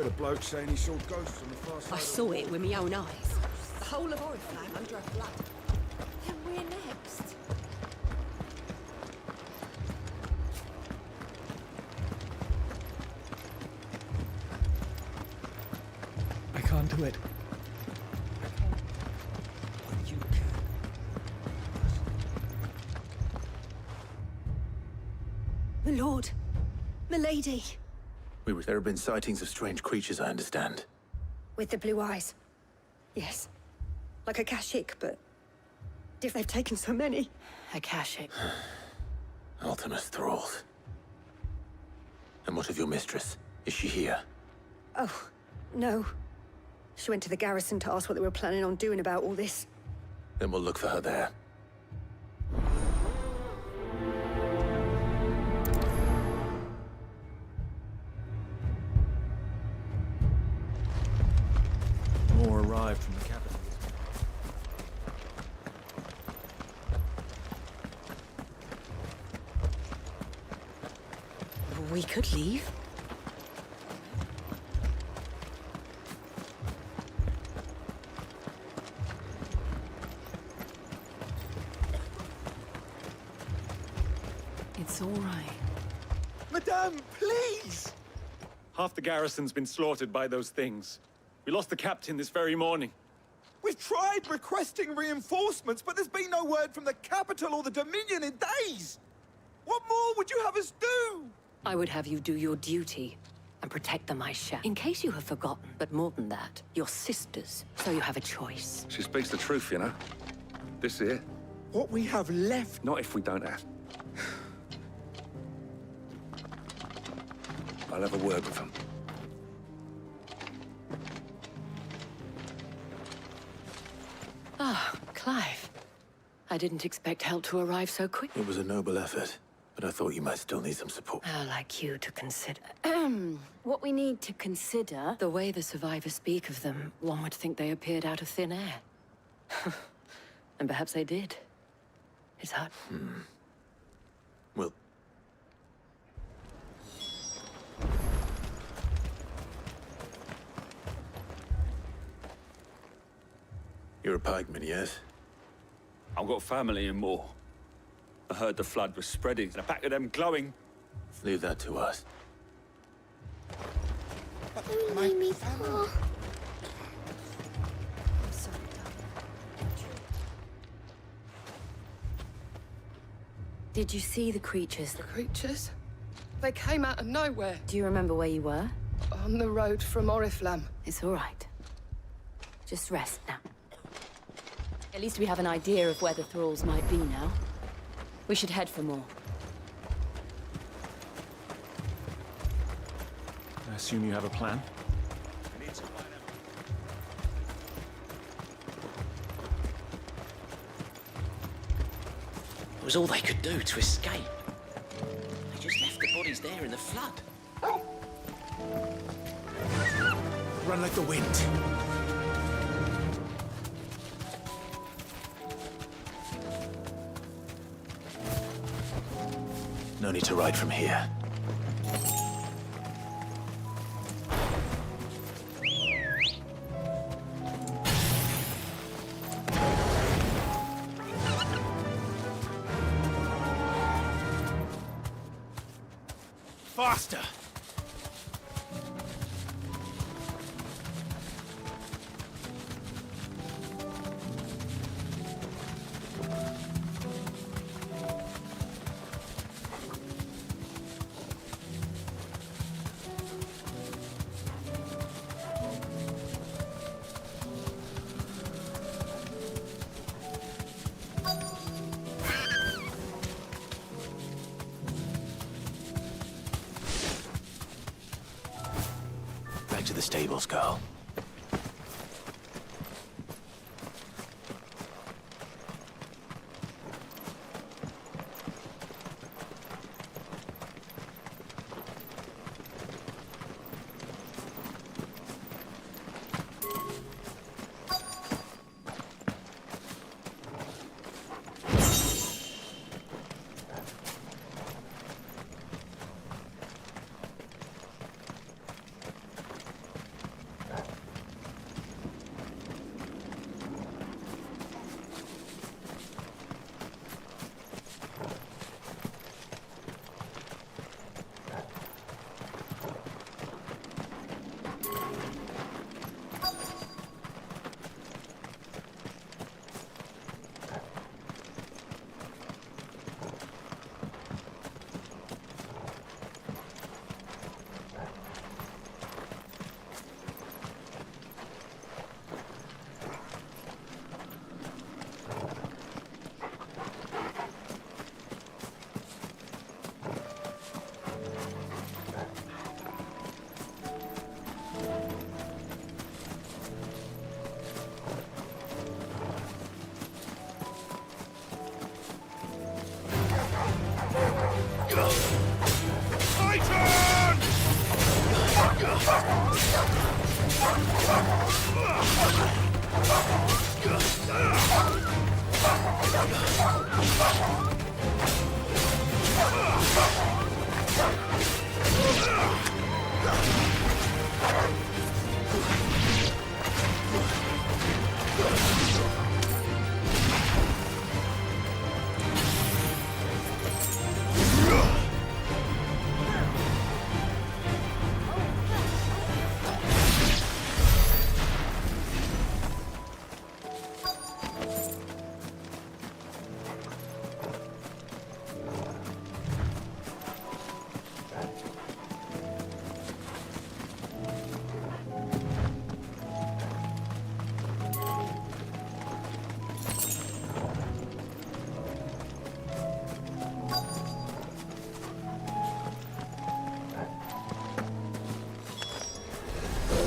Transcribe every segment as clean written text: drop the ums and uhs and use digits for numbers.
Heard a bloke saying he saw ghosts on the far side. I saw it with my own eyes. The whole of Oriflamme under a flood. Then we're next. I can't do it. But you can. My lord. My lady. There have been sightings of strange creatures, I understand. With the blue eyes. Yes. Like a Kashik, but... if they've taken so many. A Kashik. Ultimus thralls. And what of your mistress? Is she here? Oh, no. She went to the garrison to ask what they were planning on doing about all this. Then we'll look for her there. More arrived from the capital. We could leave. It's all right. Madame, please! Half the garrison's been slaughtered by those things. We lost the captain this very morning. We've tried requesting reinforcements, but there's been no word from the capital or the Dominion in days! What more would you have us do? I would have you do your duty and protect the Maisha. In case you have forgotten, but more than that, your sisters, so you have a choice. She speaks the truth, you know. This here. What we have left. Not if we don't have. I'll have a word with them. Ah, Clive. I didn't expect help to arrive so quick. It was a noble effort, but I thought you might still need some support. I'd like you to consider... what we need to consider... The way the survivors speak of them, one would think they appeared out of thin air. And perhaps they did. It's hard. Well... You're a pikeman, yes? I've got family in Moor. I heard the flood was spreading, and the back of them glowing. Leave that to us. My family. I'm sorry, darling. Did you see the creatures? The creatures? They came out of nowhere. Do you remember where you were? On the road from Oriflamme. It's all right. Just rest now. At least we have an idea of where the thralls might be now. We should head for more. I assume you have a plan? It was all they could do to escape. They just left the bodies there in the flood. Run like the wind. No need to ride from here. Faster! Back to the stables, girl.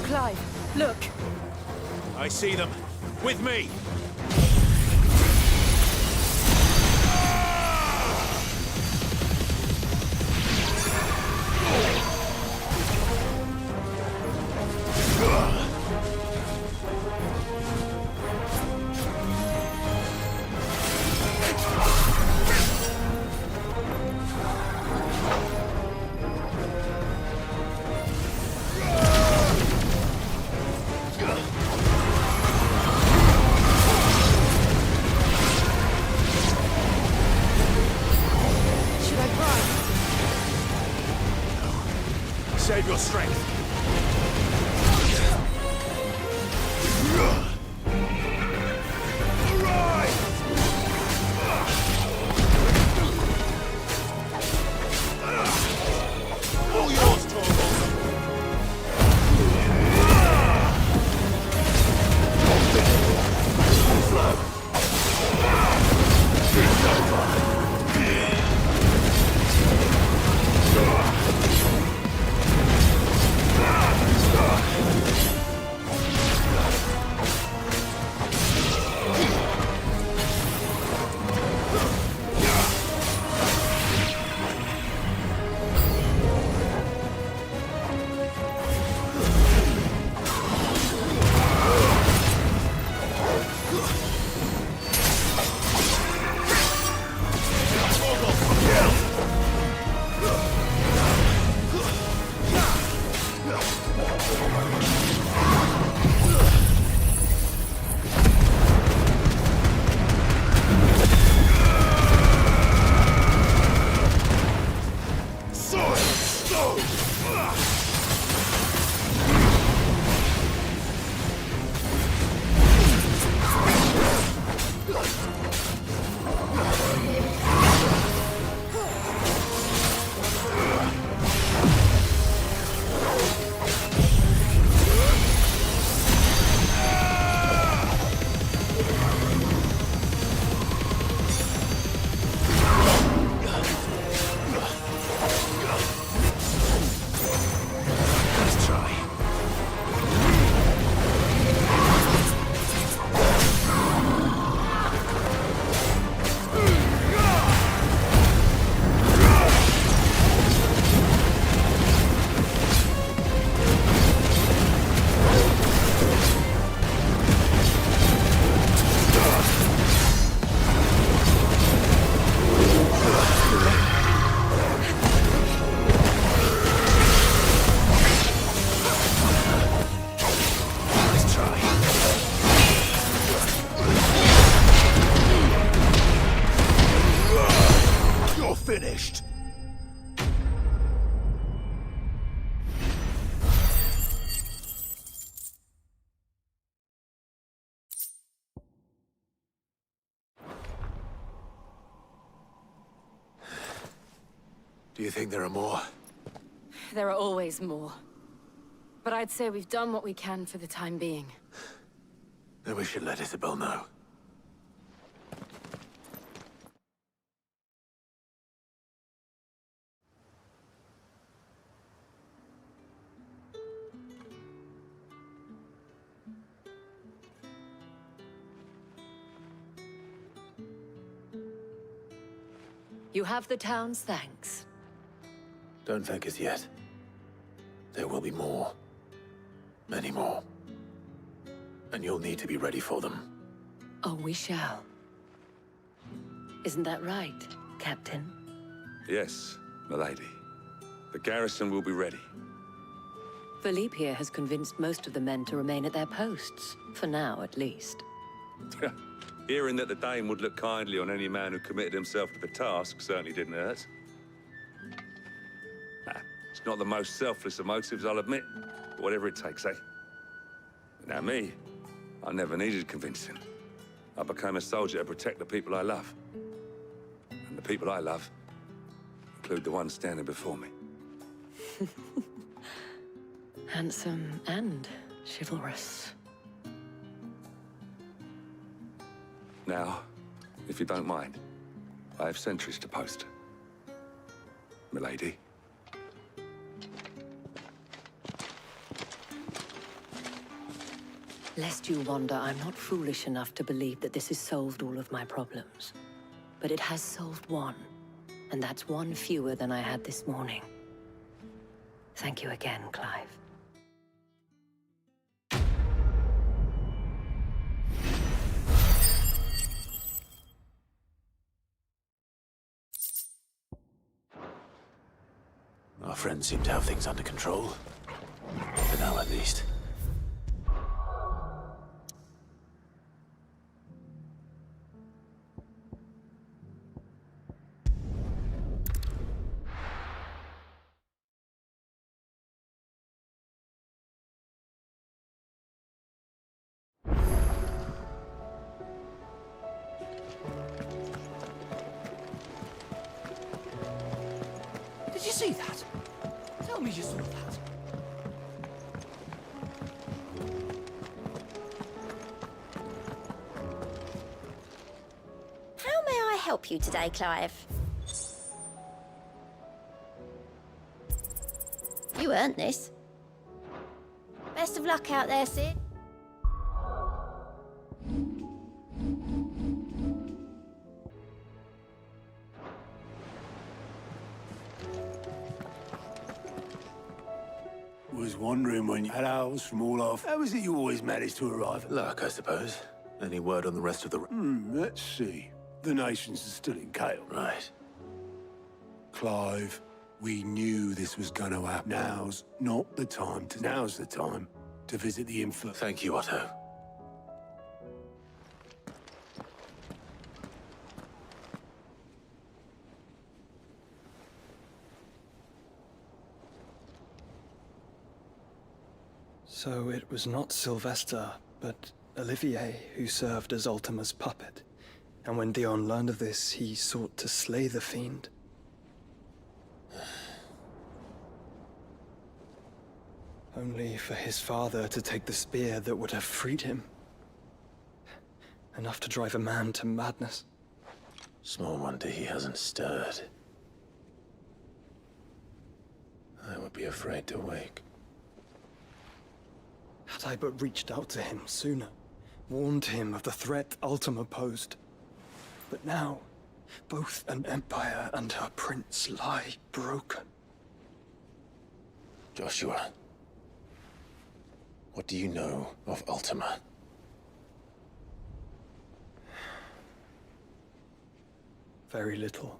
Clive, look! I see them. With me! Save your strength. All yours, Torvald. Finished. Do you think there are more? There are always more. But I'd say we've done what we can for the time being. Then we should let Isabel know. You have the town's thanks. Don't thank us yet. There will be more. Many more. And you'll need to be ready for them. Oh, we shall. Isn't that right, Captain? Yes, milady. The garrison will be ready. Valisthea has convinced most of the men to remain at their posts, for now at least. Hearing that the Dane would look kindly on any man who committed himself to the task certainly didn't hurt. It's not the most selfless of motives, I'll admit. But whatever it takes, eh? Now me, I never needed convincing. I became a soldier to protect the people I love. And the people I love include the ones standing before me. Handsome and chivalrous. Now, if you don't mind, I have sentries to post. Milady. Lest you wonder, I'm not foolish enough to believe that this has solved all of my problems. But it has solved one, and that's one fewer than I had this morning. Thank you again, Clive. Our friends seem to have things under control. For now, at least. Did you see that? Tell me you saw that. How may I help you today, Clive? You earned this. Best of luck out there, Sid. Was wondering when you had owls from all off. How is it you always manage to arrive at... Luck, I suppose. Any word on the rest of the... Let's see. The nations are still in chaos. Right. Clive, we knew this was going to happen. Now's not the time to... Now's the time to visit the infant. Thank you, Otto. So it was not Sylvester, but Olivier who served as Ultima's puppet. And when Dion learned of this, he sought to slay the fiend. Only for his father to take the spear that would have freed him. Enough to drive a man to madness. Small wonder he hasn't stirred. I would be afraid to wake. Had I but reached out to him sooner, warned him of the threat Ultima posed. But now, both an empire and her prince lie broken. Joshua, what do you know of Ultima? Very little,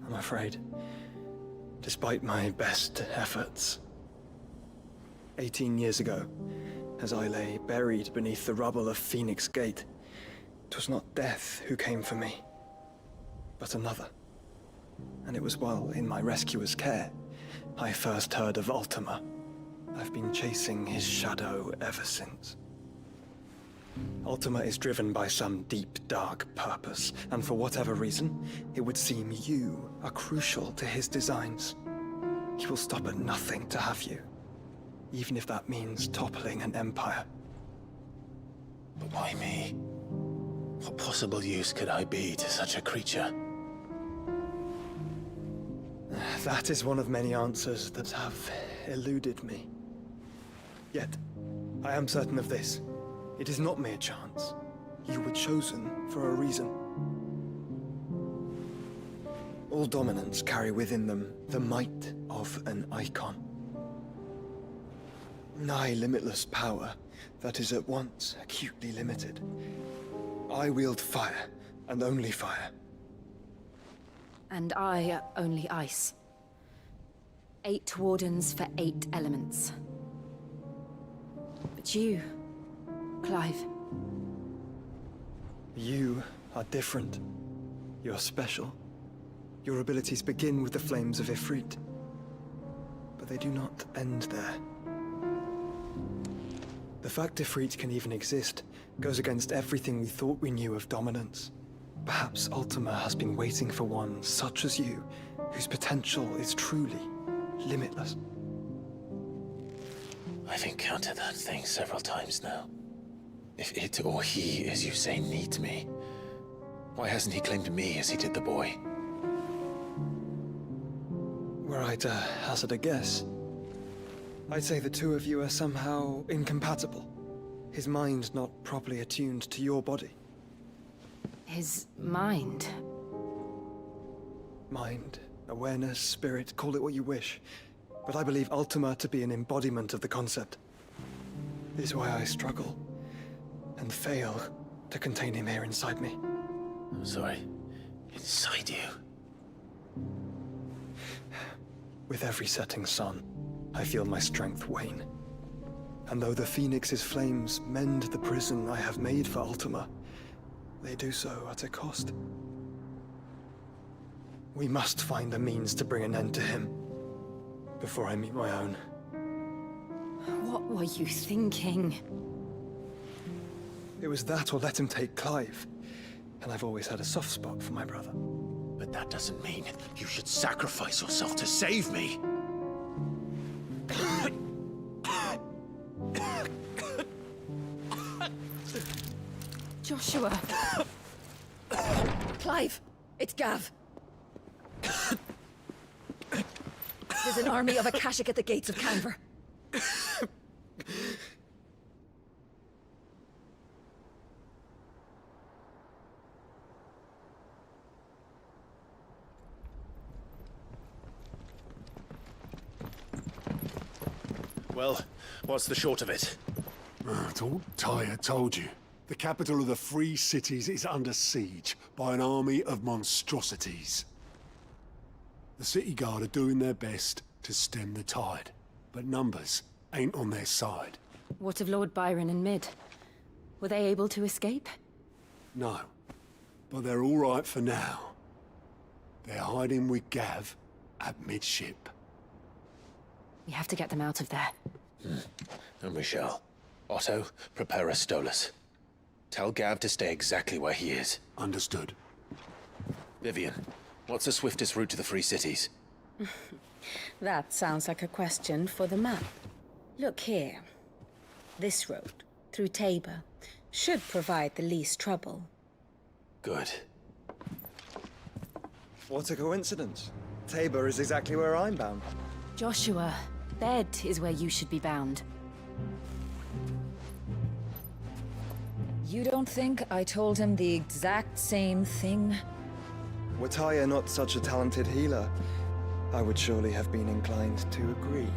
I'm afraid. Despite my best efforts. 18 years ago, as I lay buried beneath the rubble of Phoenix Gate, it was not death who came for me, but another. And it was while in my rescuer's care, I first heard of Ultima. I've been chasing his shadow ever since. Ultima is driven by some deep, dark purpose, and for whatever reason, it would seem you are crucial to his designs. He will stop at nothing to have you. Even if that means toppling an empire. But why me? What possible use could I be to such a creature? That is one of many answers that have eluded me. Yet, I am certain of this. It is not mere chance. You were chosen for a reason. All dominants carry within them the might of an Eikon. Nigh limitless power that is at once acutely limited. I wield fire, and only fire. And I only ice. 8 wardens for 8 elements. But you, Clive. You are different. You're special. Your abilities begin with the flames of Ifrit. But they do not end there. The fact Ifrit can even exist goes against everything we thought we knew of dominance. Perhaps Ultima has been waiting for one such as you, whose potential is truly limitless. I've encountered that thing several times now. If it or he, as you say, needs me, why hasn't he claimed me as he did the boy? Were I to hazard a guess, I'd say the two of you are somehow incompatible. His mind not properly attuned to your body. His mind? Mind, awareness, spirit, call it what you wish. But I believe Ultima to be an embodiment of the concept. This is why I struggle and fail to contain him here inside me. I'm sorry. Inside you? With every setting sun, I feel my strength wane. And though the Phoenix's flames mend the prison I have made for Ultima, they do so at a cost. We must find a means to bring an end to him before I meet my own. What were you thinking? It was that or let him take Clive. And I've always had a soft spot for my brother. But that doesn't mean you should sacrifice yourself to save me. Joshua! Clive! It's Gav! There's an army of Akashic at the gates of Canver. Well, what's the short of it? It's all Tyre told you. The capital of the Free Cities is under siege by an army of monstrosities. The City Guard are doing their best to stem the tide, but numbers ain't on their side. What of Lord Byron and Mid? Were they able to escape? No, but they're all right for now. They're hiding with Gav at midship. We have to get them out of there. And we shall. Otto, prepare a Stolas. Tell Gav to stay exactly where he is. Understood. Vivian, what's the swiftest route to the Free Cities? That sounds like a question for the map. Look here. This road, through Tabor, should provide the least trouble. Good. What a coincidence. Tabor is exactly where I'm bound. Joshua, bed is where you should be bound. You don't think I told him the exact same thing? Were Tyre not such a talented healer, I would surely have been inclined to agree.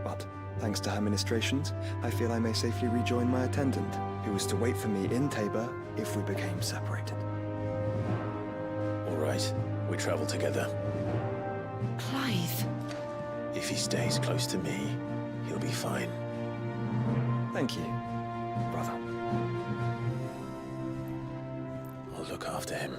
But, thanks to her ministrations, I feel I may safely rejoin my attendant, who was to wait for me in Tabor if we became separated. All right, we travel together. Clive! If he stays close to me, he'll be fine. Thank you, brother. I'll look after him.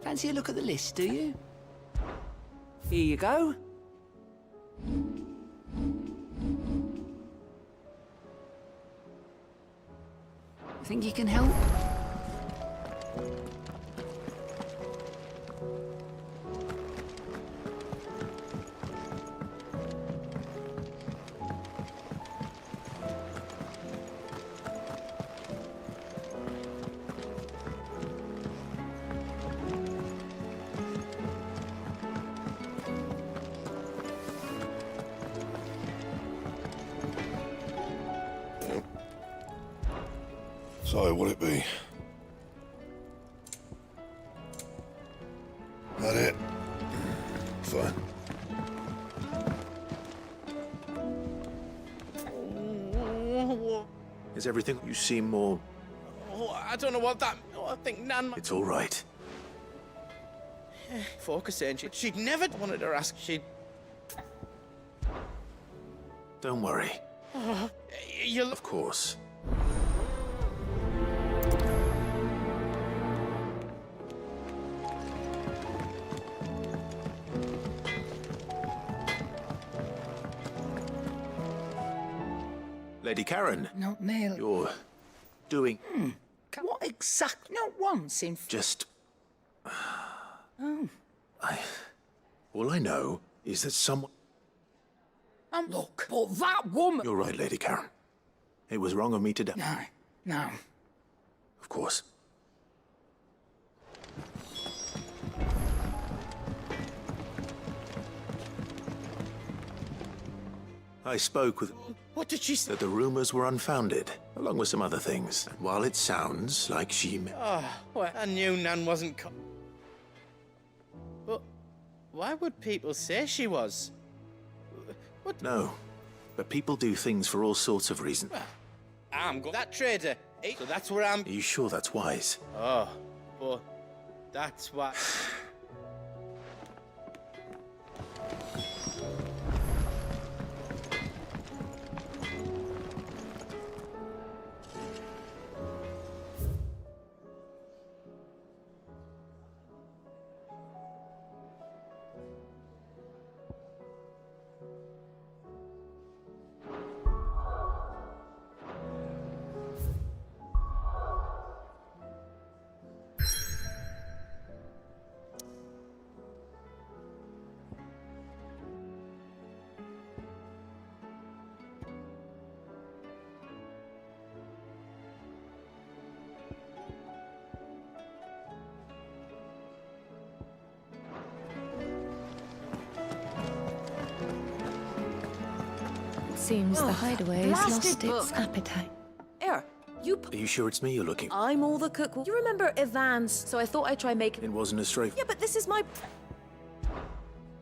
Fancy a look at the list, do you? Here you go. Think you can help? So, what'll it be? That it? fine. Is everything... You seem more... Oh, I don't know what that... Oh, I think Nan... It's all right. Focus saying she'd never wanted her ask. She'd... Don't worry. Oh, you'll... Of course. Lady Karen. Not Neil. You're doing... What exactly? Not once in... Just... Oh. All I know is that someone... Look, but that woman... You're right, Lady Karen. It was wrong of me to... No. Of course. I spoke with... What did she say? That the rumors were unfounded, along with some other things. And while it sounds like she... Oh, well, I knew Nan wasn't But why would people say she was? What? No, but people do things for all sorts of reasons. Well, I'm that trader, so that's where I'm... Are you sure that's wise? Oh, but that's why... Seems the hideaway has lost its appetite. Here, you... Are you sure it's me you're looking for? I'm all the cook. You remember Ivan's, so I thought I'd try making... It wasn't a strafe. Yeah, but this is my...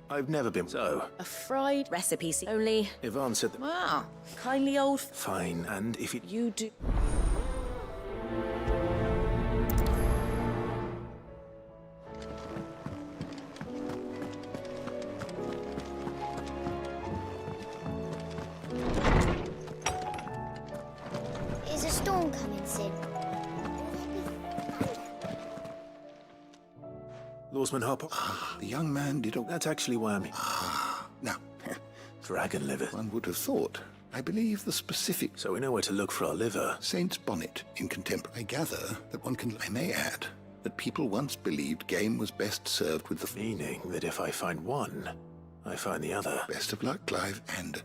I've never been... So... A fried recipe, only... Ivan said that... Wow, kindly old... Fine, and if it... You do... Is a storm coming, Sid? Lawsman Harper. The young man did... That's actually why I'm here. Now, Dragon liver. one would have thought. I believe the specific... So we know where to look for our liver. Saint's bonnet in contemporary. I gather that one can... I may add that people once believed game was best served with the... Meaning that if I find one, I find the other. Best of luck, Clive, and...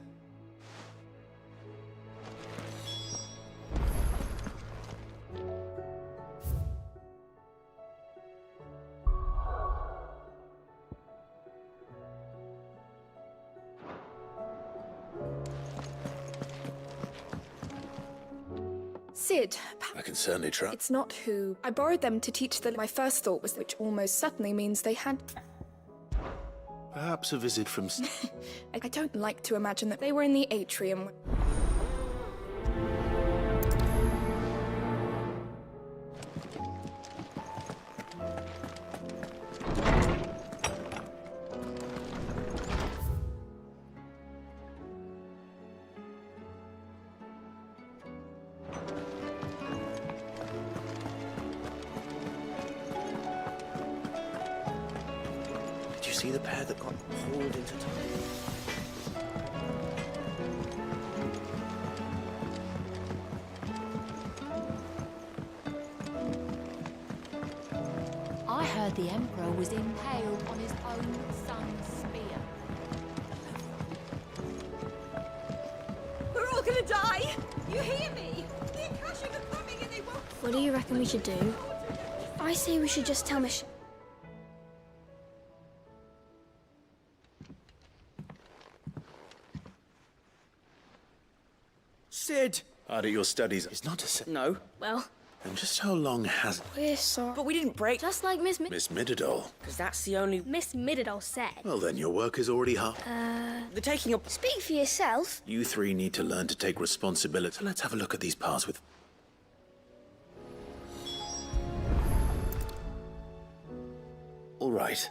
Sid, I can certainly try. it's not who. I borrowed them to teach the... My first thought was, which almost certainly means they had... Perhaps a visit from... I don't like to imagine that they were in the atrium. Did you see the pair that got pulled into time? I heard the Emperor was impaled on his own son's spear. We're all gonna die! You hear me? The Akashic are coming and they won't... What do you reckon we should do? I say we should just tell Michelle. Sid! Art at your studies is not to say... No. Well, And just how long has We're sorry. But we didn't break. Just like Miss Miss Midadol? Because that's the only. Miss Midadol said. Well, then your work is already half. The taking of. Speak for yourself. You three need to learn to take responsibility. So let's have a look at these parts with. All right.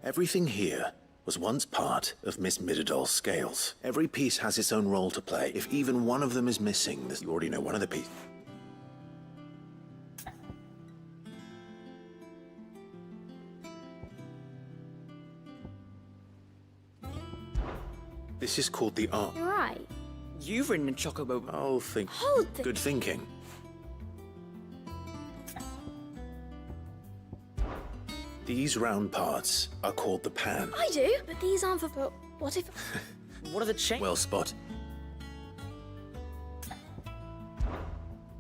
Everything here was once part of Miss Midadol's scales. Every piece has its own role to play. If even one of them is missing, you already know one of the pieces. This is called the art. You're right. You've ridden a chocobo. Oh, think. Hold the... Good thinking. These round parts are called the pan. I do, but these aren't for... But what if... What are the chains? Well spot.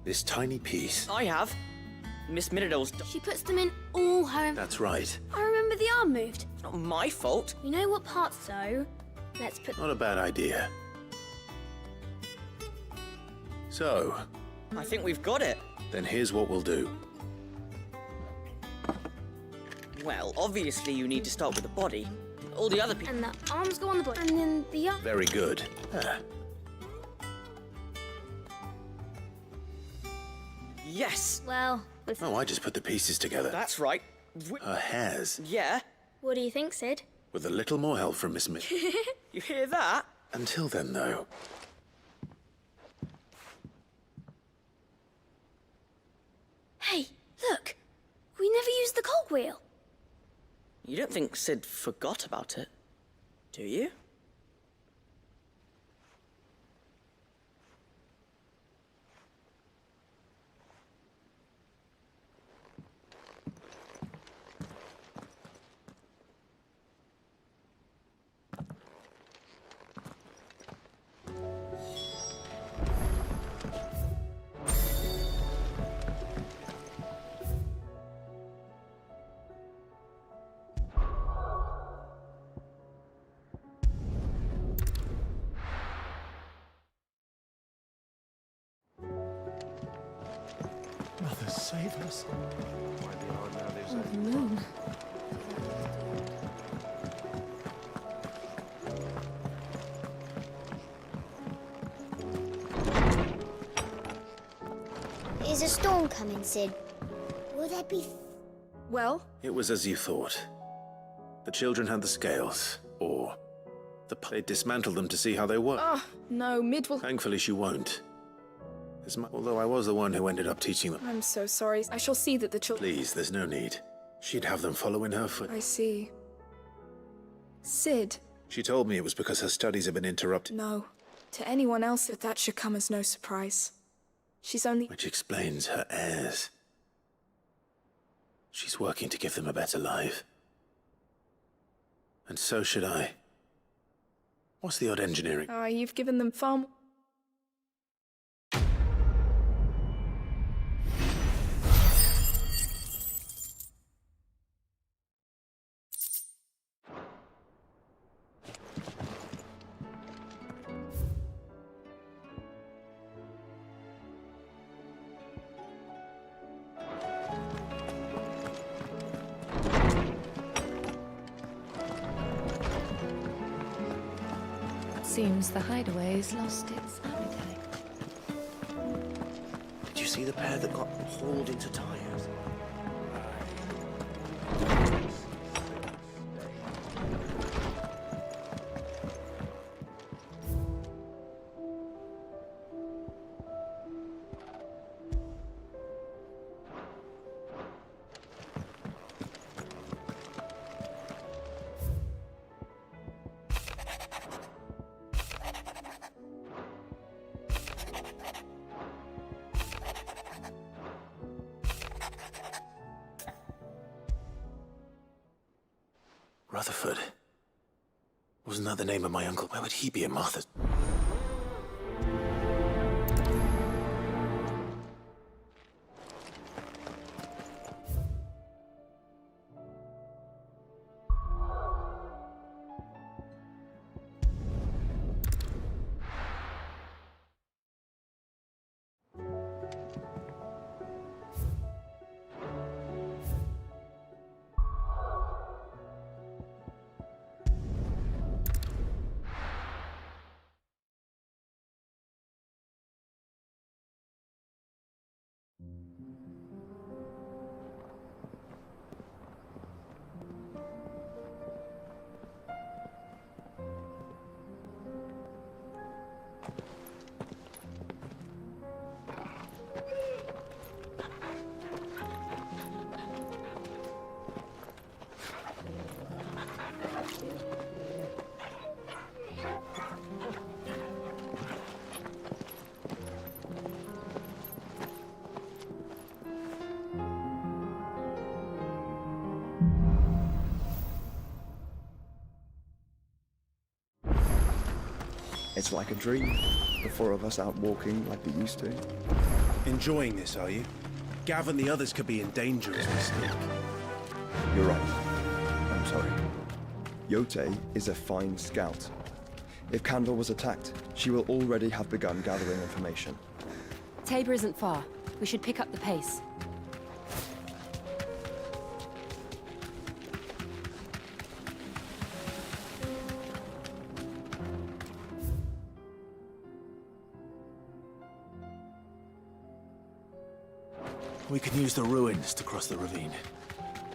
This tiny piece. I have. Miss Midadol's. She puts them in all her... That's right. I remember the arm moved. It's not my fault. We know what parts, so... Let's put... Not a bad idea. So, I think we've got it. then here's what we'll do. Well, obviously you need to start with the body. All the other people. And the arms go on the body. And then the arm... Very good. Yes. Well... Oh, I just put the pieces together. That's right. Her hairs. Yeah. What do you think, Sid? With a little more help from Miss Mid. You hear that? Until then, though. Hey, look. We never used the cogwheel. You don't think Sid forgot about it, do you? Mother, save us. The moon. Is a storm coming, Sid? Will there be... Well, It was as you thought. The children had the scales, or they dismantled them to see how they work. no, Mid will... Thankfully, she won't. Although I was the one who ended up teaching them. I'm so sorry. I shall see that the children... Please, there's no need. She'd have them follow in her foot. I see. Sid, She told me it was because her studies had been interrupted. no. To anyone else, that should come as no surprise. She's only... Which explains her heirs. She's working to give them a better life. And so should I. What's the odd engineering? You've given them far more... Seems the hideaway's lost its appetite. Did you see the pair that got hauled into tires? Rutherford. Wasn't that the name of my uncle? Why would he be in Martha's? It's like a dream. The four of us out walking like we used to. Enjoying this, are you? Gav and the others could be in danger as we sneak. You're right. I'm sorry. Yote is a fine scout. If Canva was attacked, she will already have begun gathering information. Tabor isn't far. We should pick up the pace. We can use the ruins to cross the ravine.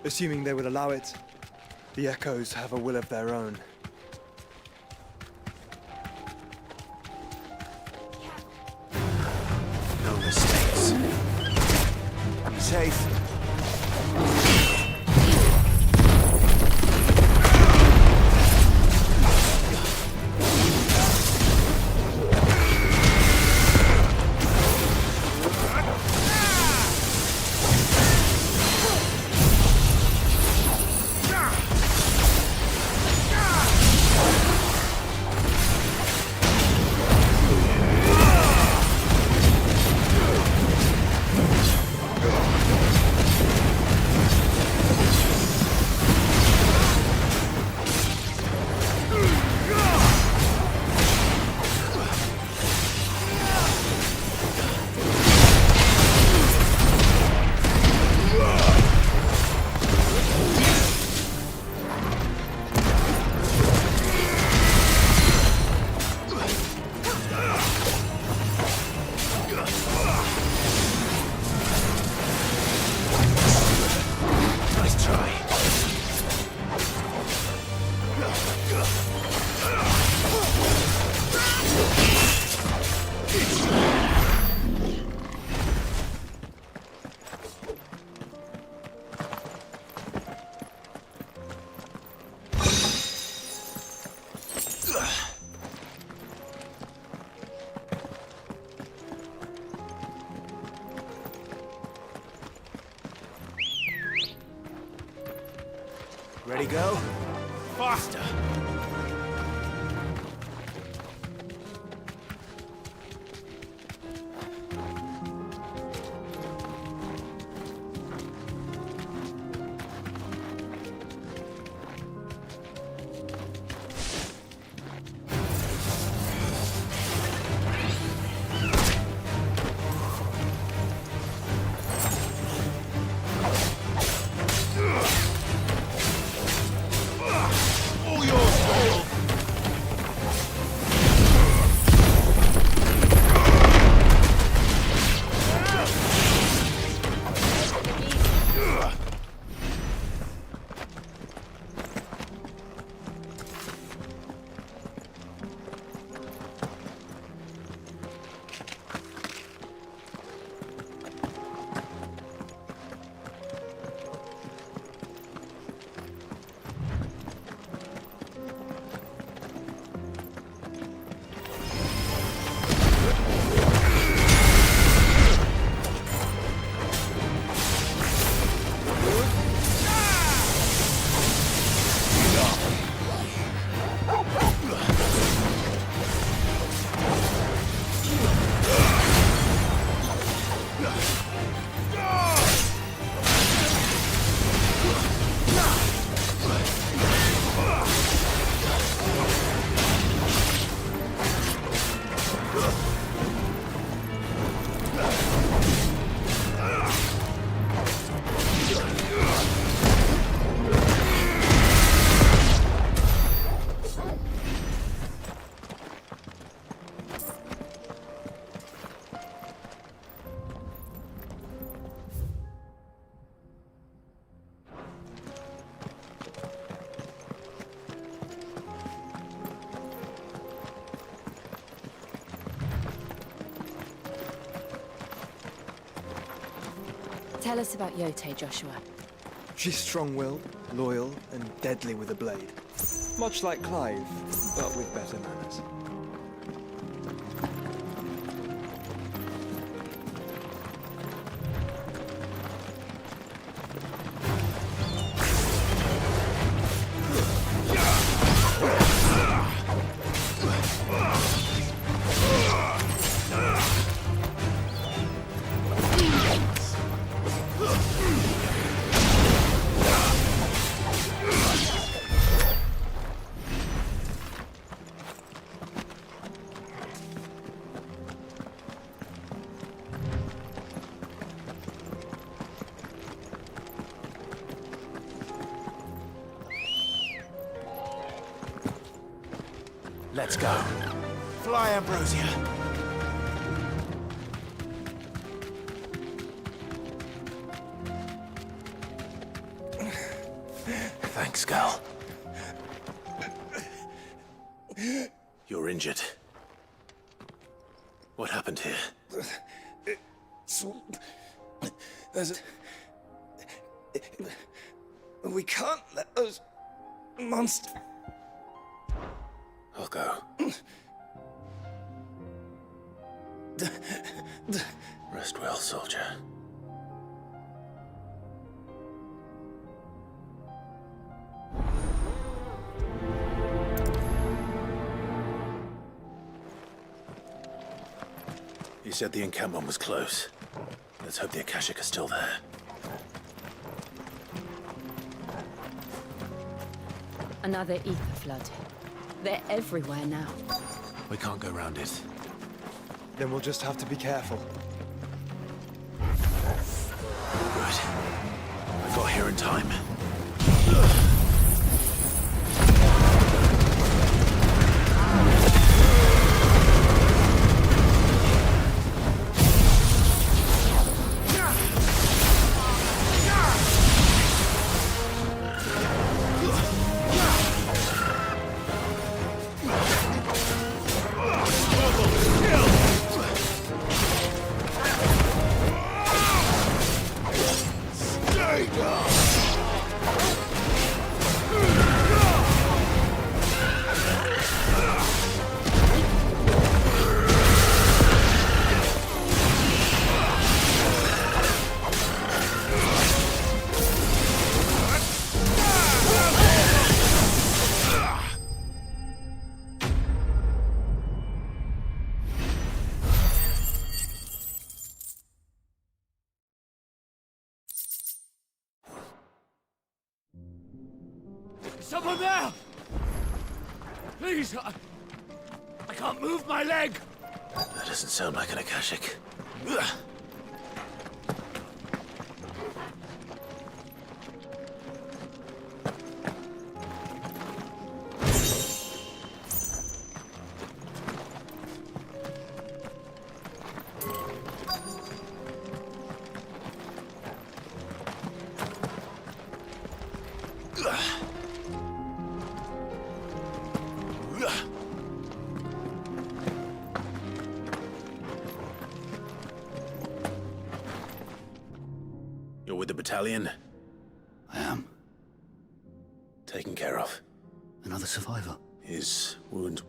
Assuming they would allow it. The Echoes have a will of their own. No mistakes. Be safe. Ready, go? Faster! Tell us about Yote, Joshua. She's strong-willed, loyal, and deadly with a blade. Much like Clive, but with better manners. Let's go. Fly, Ambrosia. Thanks, girl. You're injured. What happened here? We can't let those monsters. I'll go. Rest well, soldier. You said the encampment was close. Let's hope the Akashic are still there. Another ether flood. They're everywhere now. We can't go round it. Then we'll just have to be careful. Good. I got here in time. Someone there! Please, I can't move my leg! That doesn't sound like an Akashic. You're with the battalion? I am. Taken care of. Another survivor. His wound...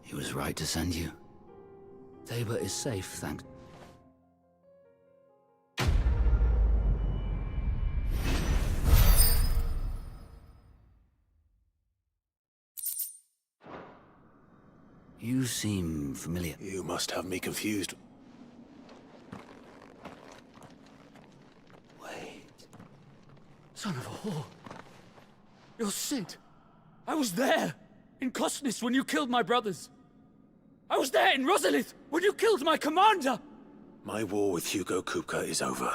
He was right to send you. Tabor is safe, thanks. You seem familiar. You must have me confused. Wait. Son of a whore. You're Sid. I was there, in Kosnis, when you killed my brothers. I was there in Rosalith, when you killed my commander! My war with Hugo Kupka is over.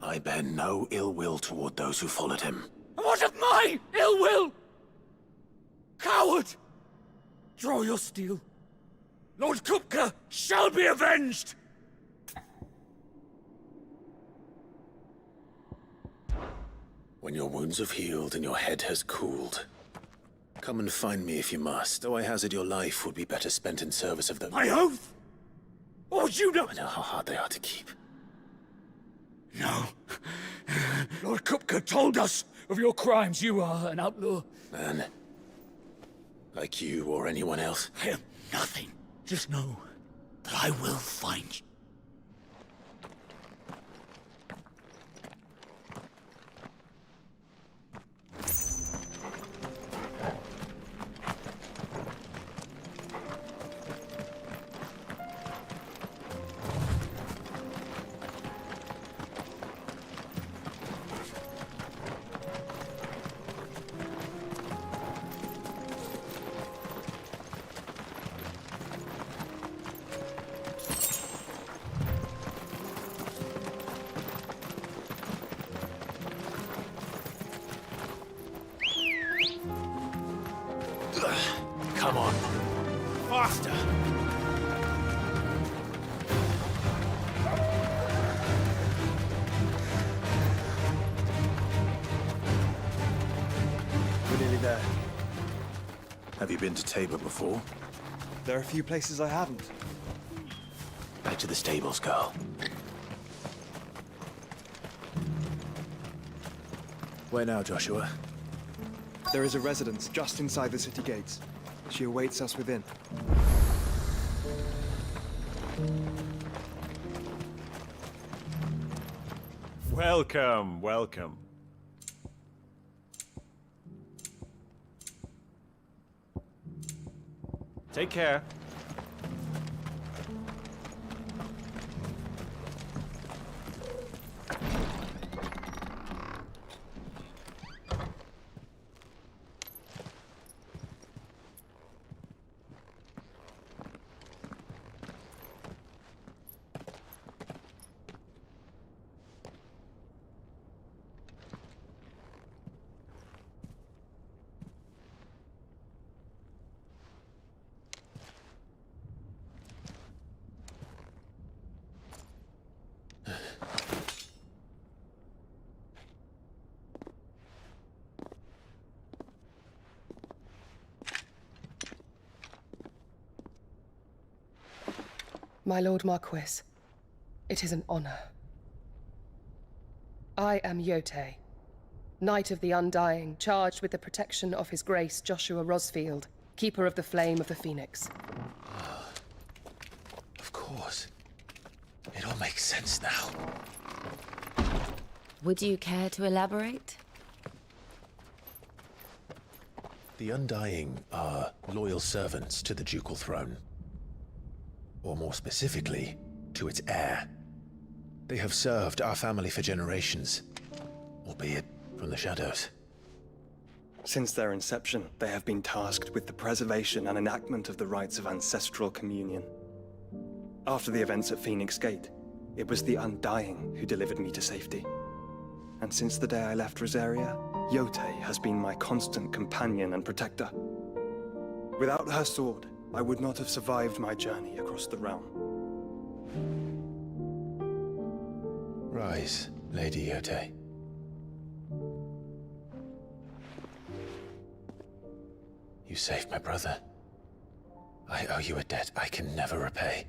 I bear no ill will toward those who followed him. And what of my ill will? Coward! Draw your steel. Lord Kupka shall be avenged! When your wounds have healed and your head has cooled, come and find me if you must. Though I hazard your life would be better spent in service of them. My oath? What would you know? I know how hard they are to keep. No. Lord Kupka told us of your crimes. You are an outlaw. Man, like you or anyone else. I am nothing. Just know that I will find you. nearly there. Have you been to Tabor before? There are a few places I haven't. Back to the stables, girl. Where now, Joshua? There is a residence just inside the city gates. She awaits us within. Welcome, welcome. Take care. My Lord Marquis, it is an honor. I am Yote, Knight of the Undying, charged with the protection of His Grace Joshua Rosfield, Keeper of the Flame of the Phoenix. Of course. It all makes sense now. Would you care to elaborate? The Undying are loyal servants to the ducal throne. Or more specifically, to its heir. They have served our family for generations, albeit from the shadows. Since their inception, they have been tasked with the preservation and enactment of the rites of ancestral communion. After the events at Phoenix Gate, it was the Undying who delivered me to safety. And since the day I left Rosaria, Yote has been my constant companion and protector. Without her sword, I would not have survived my journey across the realm. Rise, Lady Yote. You saved my brother. I owe you a debt I can never repay.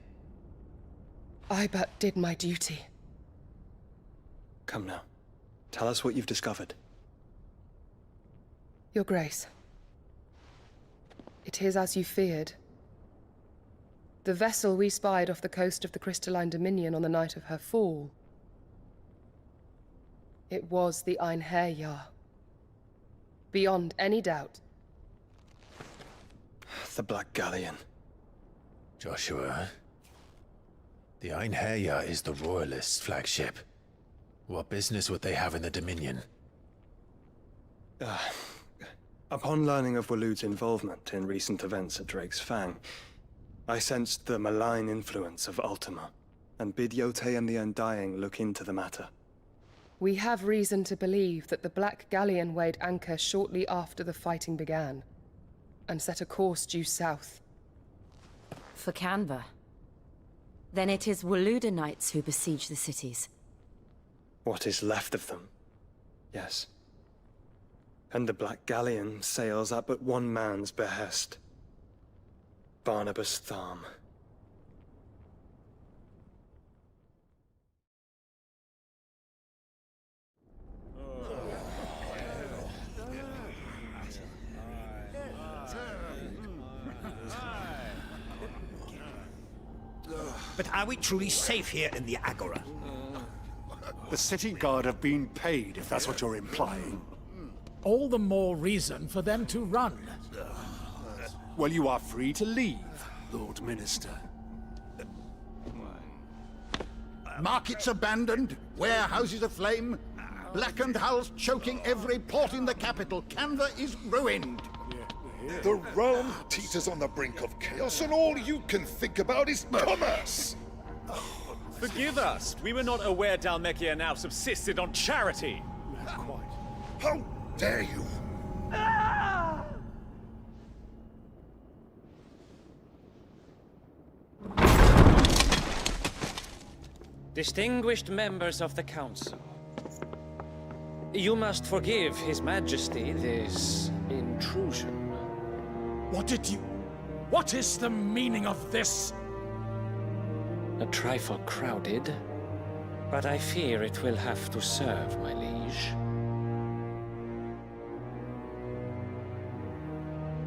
I but did my duty. Come now. Tell us what you've discovered. Your Grace. It is as you feared. The vessel we spied off the coast of the Crystalline Dominion on the night of her fall. It was the Einherjar. Beyond any doubt. The Black Galleon. Joshua, the Einherjar is the Royalists' flagship. What business would they have in the Dominion? Upon learning of Waloed's involvement in recent events at Drake's Fang, I sensed the malign influence of Ultima, and bid Yote and the Undying look into the matter. We have reason to believe that the Black Galleon weighed anchor shortly after the fighting began, and set a course due south. For Canva. Then it is Waloed Knights who besiege the cities. What is left of them, yes. And the Black Galleon sails at but one man's behest. Barnabas Tharm. But are we truly safe here in the Agora? The city guard have been paid, if that's what you're implying. All the more reason for them to run. Well, you are free to leave, Lord Minister. Markets abandoned, warehouses aflame, blackened hulls choking every port in the capital. Canva is ruined. The realm teeters on the brink of chaos, and all you can think about is commerce! Forgive us. We were not aware Dhalmekia now subsisted on charity. How dare you! Distinguished members of the Council, You must forgive His Majesty this intrusion. What is the meaning of this? A trifle crowded, but I fear it will have to serve, my liege.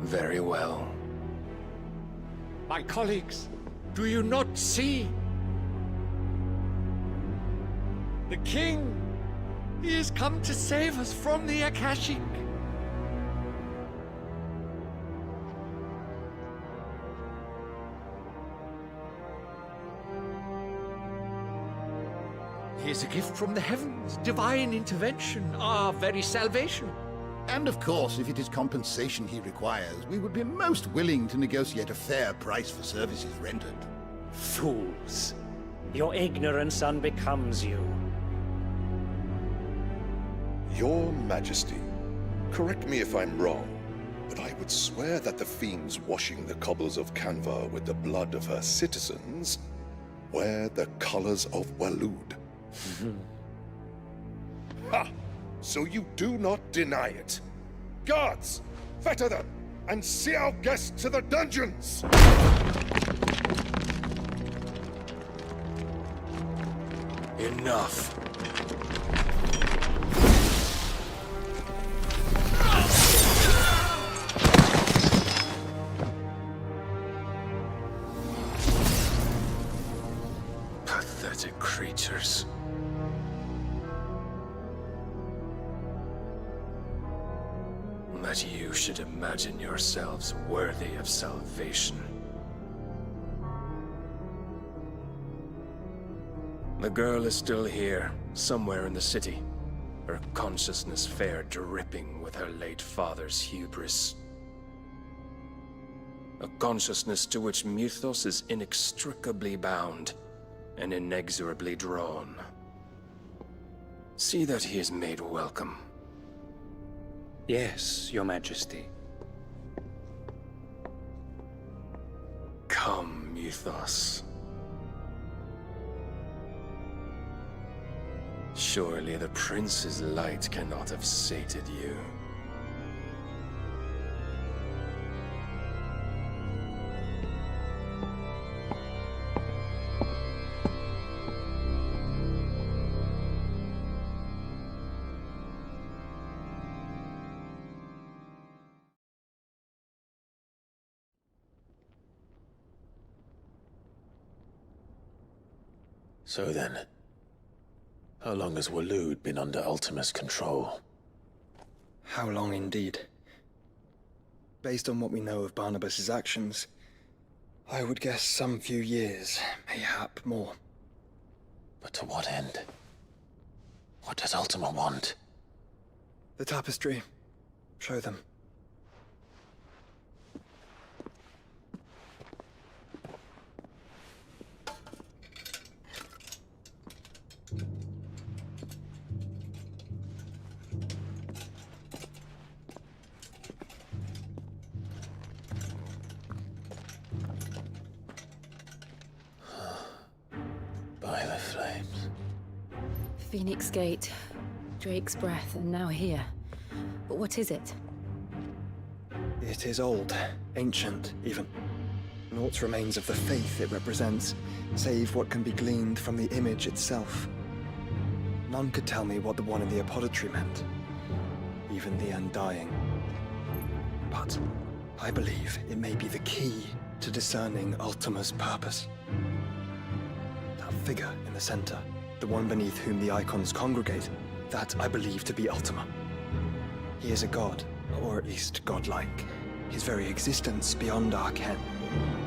Very well. My colleagues, do you not see? The king! He has come to save us from the Akashic! He is a gift from the heavens, divine intervention, our very salvation. And of course, if it is compensation he requires, we would be most willing to negotiate a fair price for services rendered. Fools! Your ignorance unbecomes you. Your Majesty, correct me if I'm wrong, but I would swear that the fiends washing the cobbles of Canva with the blood of her citizens wear the colors of Waloed. Ha! So you do not deny it. Guards, fetter them, and see our guests to the dungeons! Enough. Pathetic creatures. That you should imagine yourselves worthy of salvation. The girl is still here, somewhere in the city. Her consciousness fair dripping with her late father's hubris. A consciousness to which Mythos is inextricably bound and inexorably drawn. See that he is made welcome. Yes, Your Majesty. Come, Mythos. Surely the prince's light cannot have sated you. So then, how long has Waloed been under Ultima's control? How long indeed? Based on what we know of Barnabas's actions, I would guess some few years, mayhap more. But to what end? What does Ultima want? The tapestry. Show them. By the flames. Phoenix Gate, Drake's Breath, and now here. But what is it? It is old, ancient, even. Naught remains of the faith it represents, save what can be gleaned from the image itself. None could tell me what the one in the apothecary meant, even the Undying. But I believe it may be the key to discerning Ultima's purpose. That figure in the center, the one beneath whom the Eikons congregate, that I believe to be Ultima. He is a god, or at least godlike, his very existence beyond our ken.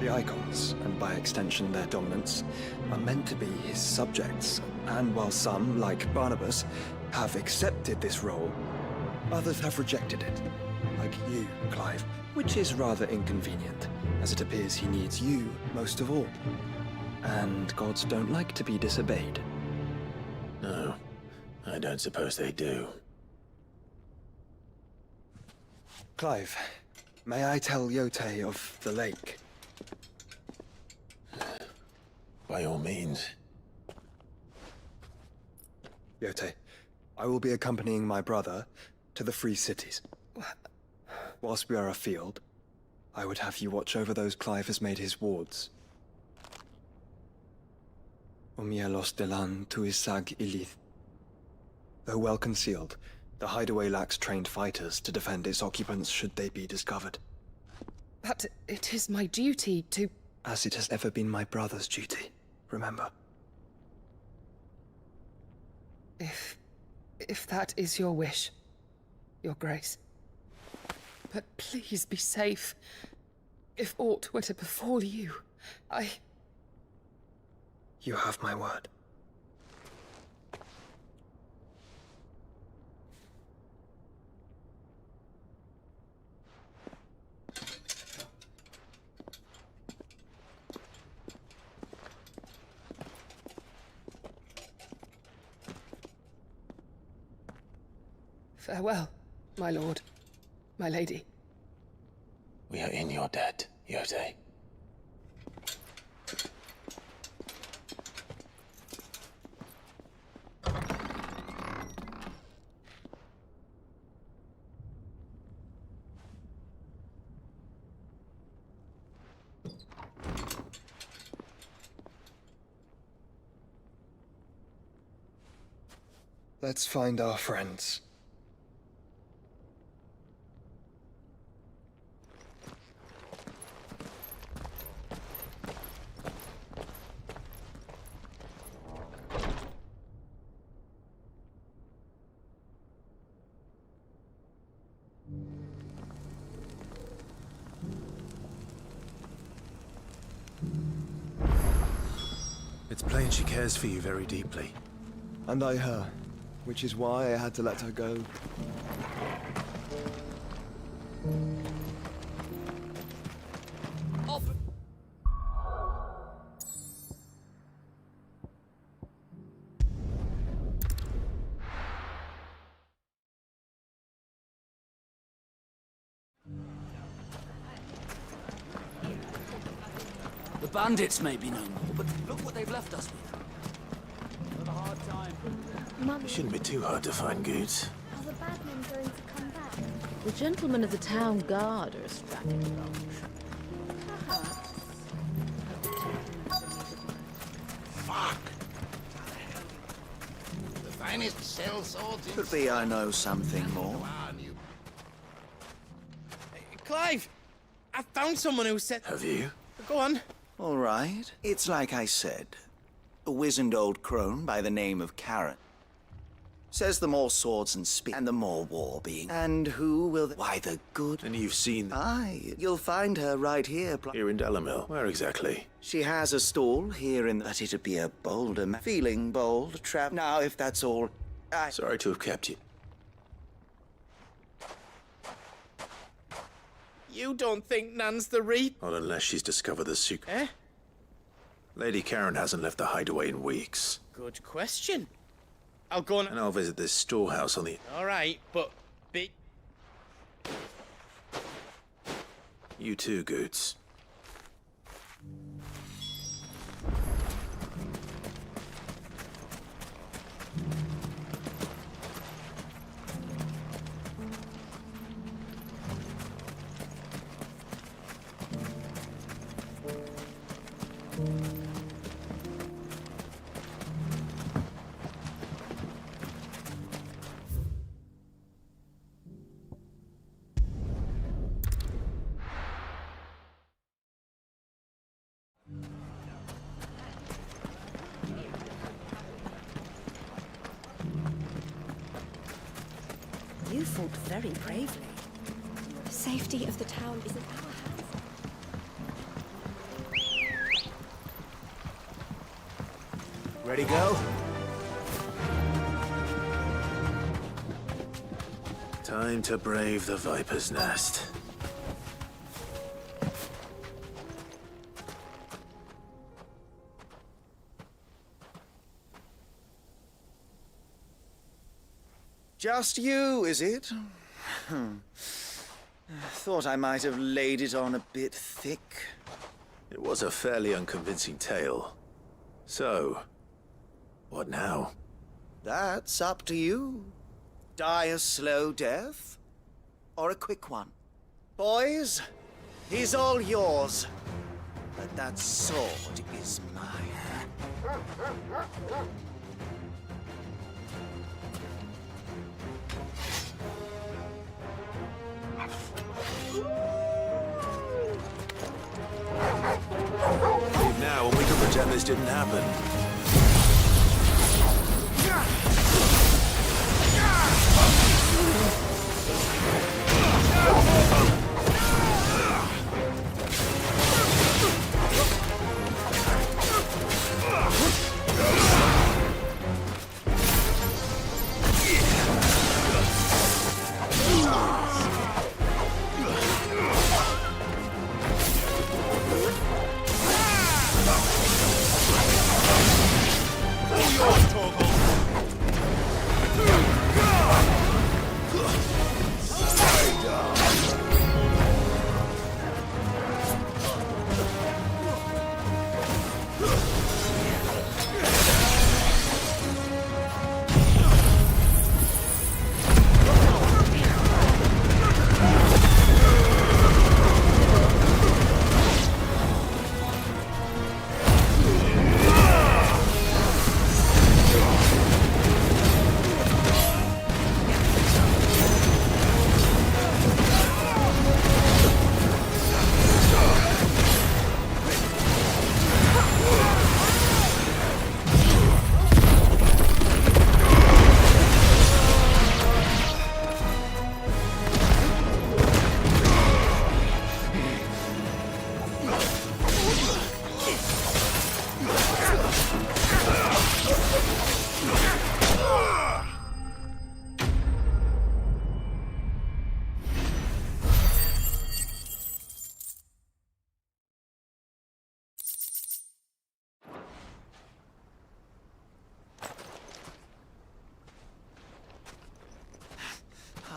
The Eikons, and by extension their dominants, are meant to be his subjects, and while some, like Barnabas, have accepted this role, others have rejected it, like you, Clive, which is rather inconvenient, as it appears he needs you most of all. And gods don't like to be disobeyed. No, I don't suppose they do. Clive, may I tell Yote of the lake? By all means. Yote, I will be accompanying my brother to the Free Cities. Whilst we are afield, I would have you watch over those Clive has made his wards. Omielos delan tuisag ilith. Though well concealed, the hideaway lacks trained fighters to defend its occupants should they be discovered. But it is my duty to... As it has ever been my brother's duty, remember. If that is your wish, Your Grace. But please be safe. If aught were to befall you, You have my word. Farewell, my lord, my lady. We are in your debt, Yotei. Let's find our friends. It's plain she cares for you very deeply. And I her, which is why I had to let her go. The bandits may be no more, but look what they've left us with. Another hard time. It shouldn't be too hard to find goods. Are the bad men going to come back? The gentlemen of the town guard are strapping along. Fuck! The finest cell swords in... Could be I know something more. Clive! I found someone who said... Have you? Go on. All right. It's like I said. A wizened old crone by the name of Karen. Says the more swords and spears, and the more war being. And who will... Why, the good... And you've seen... Aye, you'll find her right here. Here in Delamil. Where exactly? She has a stall here in... But it'd be a bolder... Feeling bold, trap... Now, if that's all... Sorry to have kept you. You don't think Nan's the Reap? Not unless she's discovered the secret. Eh? Lady Karen hasn't left the hideaway in weeks. Good question. I'll go on... And I'll visit this storehouse on the... All right, but... Big... You too, Goods. You fought very bravely. The safety of the town is in our hands. Ready, go? Time to brave the Viper's Nest. Just you, is it? Thought I might have laid it on a bit thick. It was a fairly unconvincing tale. So, what now? That's up to you. Die a slow death, or a quick one. Boys, he's all yours. But that sword is mine. Leave now, and we can pretend this didn't happen.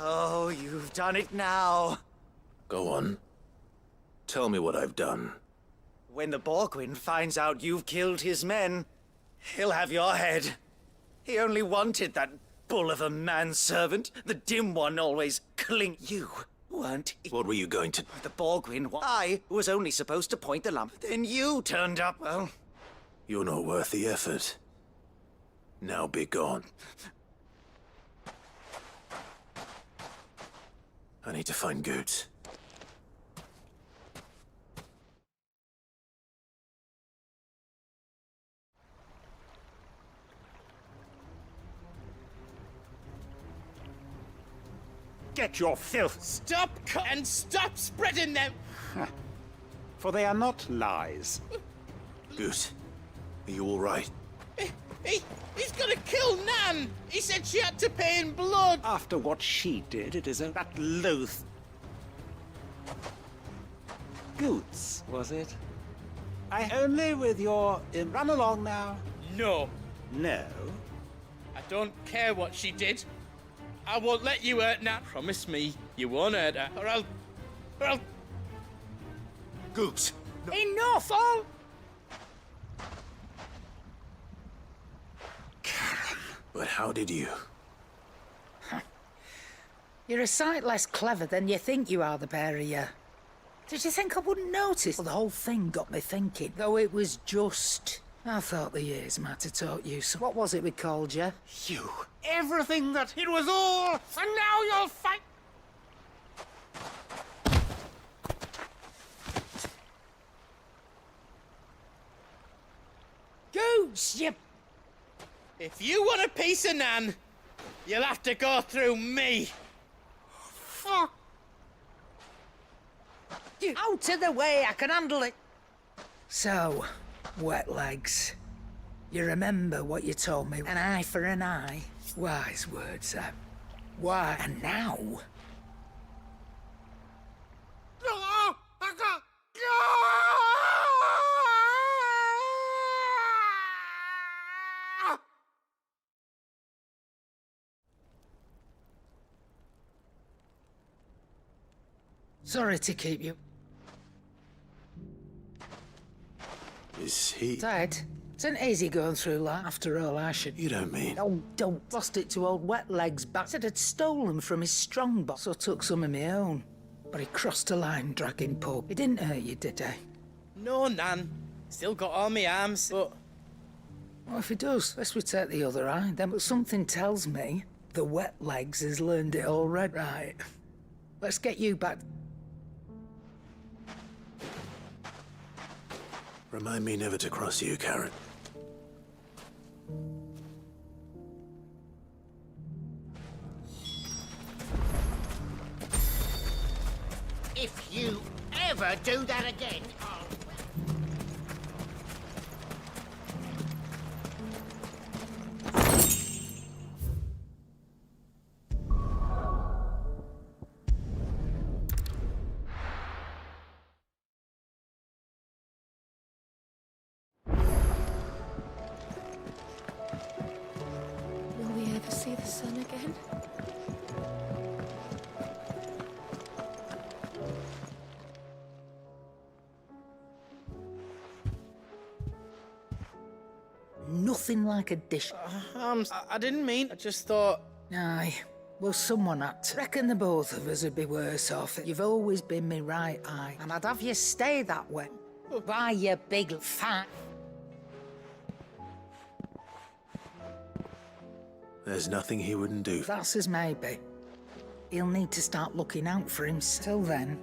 Oh, you've done it now. Go on. Tell me what I've done. When the Borgwyn finds out you've killed his men, he'll have your head. He only wanted that bull of a manservant, the dim one always cling. You weren't. What were you going to... The Borgwyn. I was only supposed to point the lamp. Then you turned up. Well, You're not worth the effort. Now be gone. I need to find Goots. Get your filth! Stop and stop spreading them! For they are not lies. Goot, are you all right? He's gonna kill Nan! He said she had to pay in blood! After what she did, it is that loath. Goots, was it? I only with your... run along now. No. No? I don't care what she did. I won't let you hurt Nan. Promise me you won't hurt her, or I'll... Goots! No. Enough, all! But how did you? You're a sight less clever than you think you are, the pair of you. Did you think I wouldn't notice? Well, the whole thing got me thinking, though it was just... I thought the years might have taught you so. What was it we called you? You. Everything that... It was all... And now you'll fight... Goots, you... If you want a piece of Nan, you'll have to go through me. Fuck. Out of the way, I can handle it. So, wet legs. You remember what you told me? An eye for an eye. Wise words, Sam. Why? And now... Sorry to keep you. Is he... Dad, Isn't easy going through life. After all, I should... You don't mean... Oh, don't. Lost it to old Wet Legs back. Said I'd stolen from his strongbox, so took some of my own. But he crossed a line, dragging Pope. He didn't hurt you, did he? No, Nan. Still got all my arms, but... Well, if he does, let's we take the other eye then. But something tells me the Wet Legs has learned it already. Right. Let's get you back. Remind me never to cross you, Karen. If you ever do that again, Will we ever see the sun again? Nothing like a dish. I didn't mean. I just thought... Aye. Well, someone had to. Reckon the both of us would be worse off. You've always been me right eye, and I'd have you stay that way. Why, you big fat... There's nothing he wouldn't do. That's as maybe. He'll need to start looking out for himself. Till then...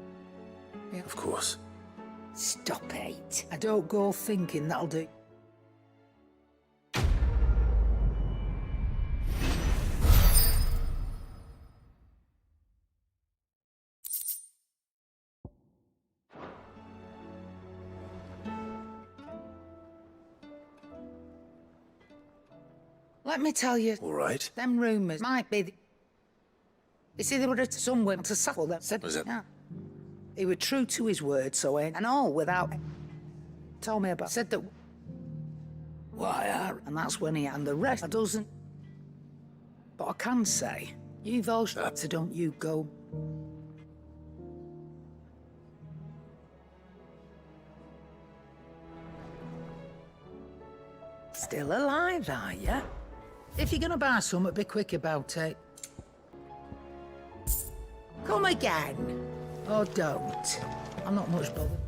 Of course. Stop it. I don't go thinking that'll do... Let me tell you... All right. Them rumours might be... You see, they were at somewhere to settle that. Said, Was it? Yeah. He was true to his word, so and all without... Told me about... Said that... Why, and that's when he... And the rest, I doesn't... But I can say, you've all... So don't you go... Still alive, are you? If you're gonna buy something, be quick about it. Come again. Or don't. I'm not much bothered.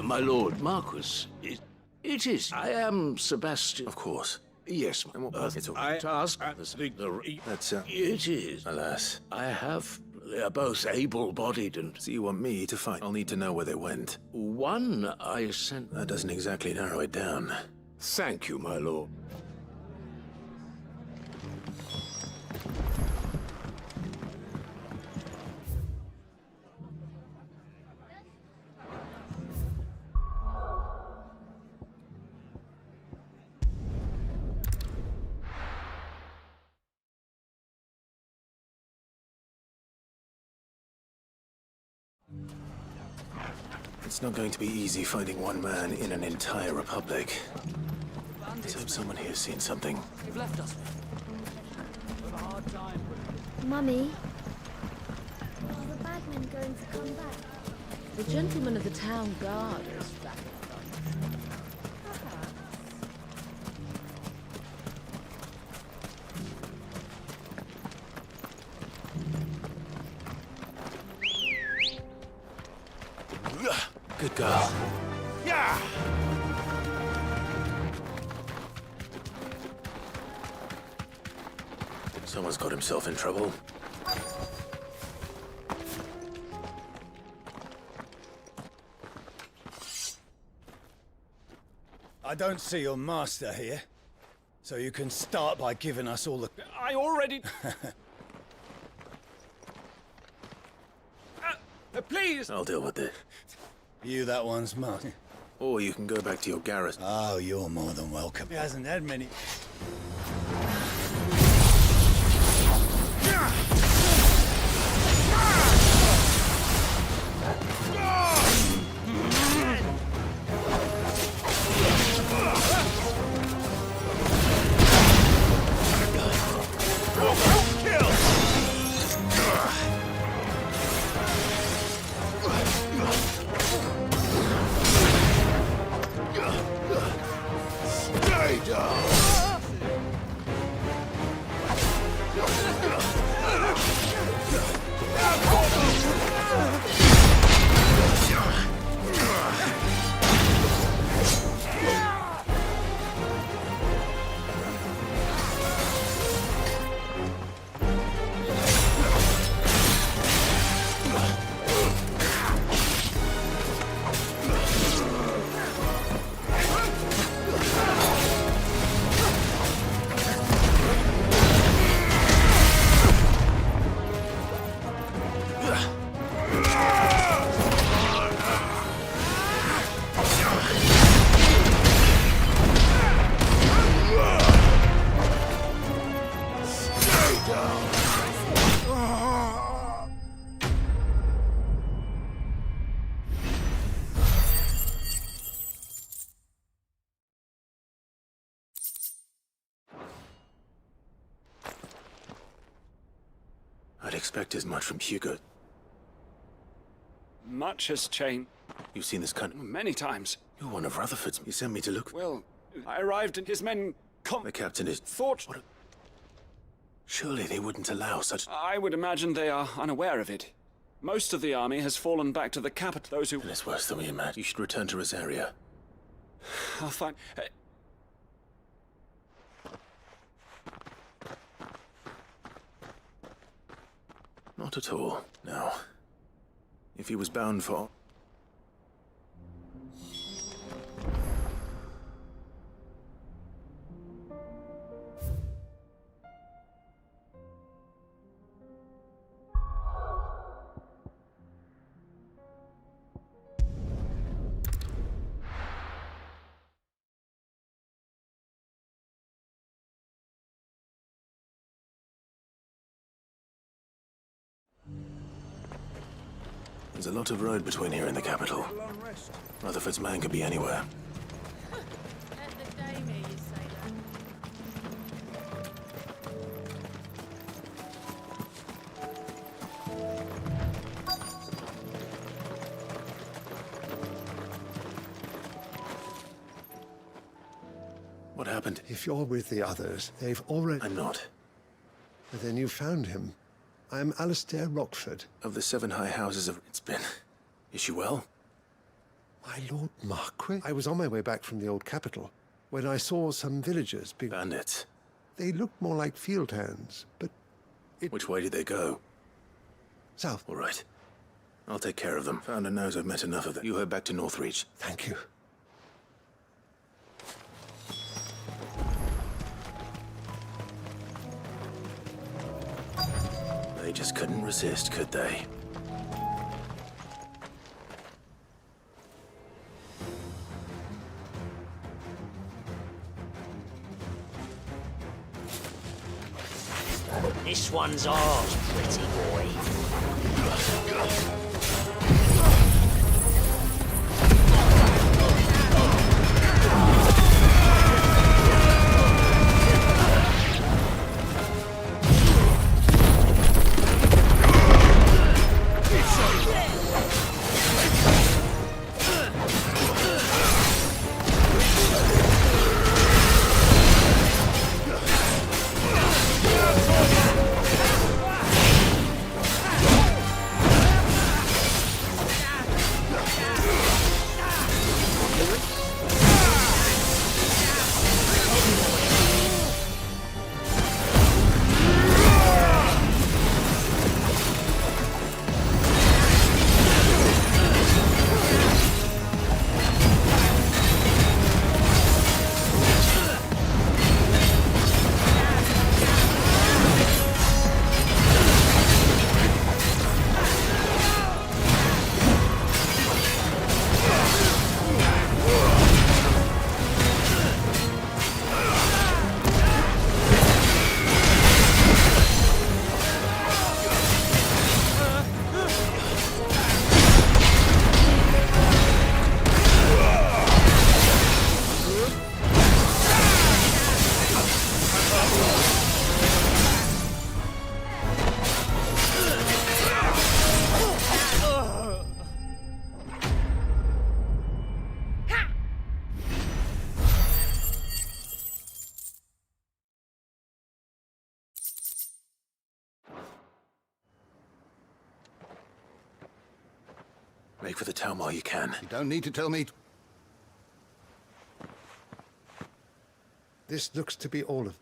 My lord Marquis, it is. I am Sebastian. Of course. Yes, it's all I right. task the That's, It is. Alas. I have. They are both able-bodied and... So you want me to find... I'll need to know where they went. One I sent... That doesn't exactly narrow it down. Thank you, my lord. It's not going to be easy finding one man in an entire republic. Let's hope someone here's seen something. You've left us. With a hard time. Mummy, are the bagmen going to come back? The gentlemen of the town guard are back. Good girl. Yeah! Someone's got himself in trouble. I don't see your master here, so you can start by giving us all the... I already... Please! I'll deal with it. You that one's master. Or you can go back to your garrison. Oh, you're more than welcome. He hasn't had many. I'd expect as much from Hugo. Much has changed. You've seen this cunt Many times. You're one of Rutherford's. He sent me to look. Well, I arrived and his men The captain is... thought... Surely they wouldn't allow such... I would imagine they are unaware of it. Most of the army has fallen back to the capital. Those who... And it's worse than we imagined. You should return to Rosaria. I'll find... Not at all. No. If he was bound for... There's a lot of road between here and the capital. Rutherford's man could be anywhere. What happened? If you're with the others, they've already... I'm not. Then you found him. I'm Alistair Rockford. Of the 7 high houses of... It's been... Is she well? My Lord Marquis? I was on my way back from the old capital when I saw some villagers being... Bandits. They looked more like field hands, but... Which way did they go? South. All right. I'll take care of them. Founder knows I've met enough of them. You head back to Northreach. Thank you. They just couldn't resist, could they? This one's ours, pretty boy. Make for the town while you can. You don't need to tell me. This looks to be all of...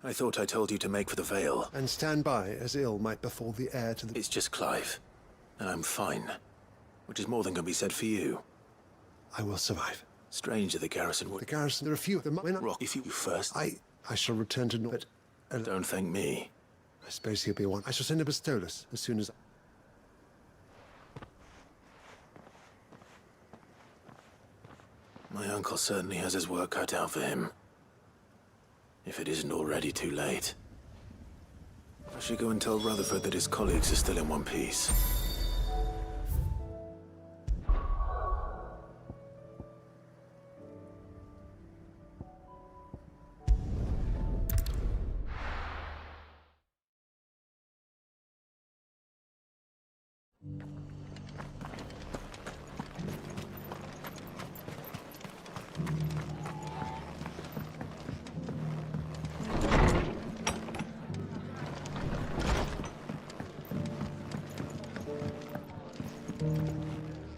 I thought I told you to make for the Vale. And stand by, as ill might befall the heir to the... It's just Clive. And I'm fine. Which is more than can be said for you. I will survive. Strange that the garrison would... The garrison, there are a few of them. Why not? Rock, if you first... I shall return to North. Don't thank me. I suppose he'll be one. I shall send a pistolus as soon as... My uncle certainly has his work cut out for him. If it isn't already too late. I should go and tell Rutherford that his colleagues are still in one piece.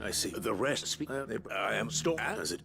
I see. The rest speak. I am still as it.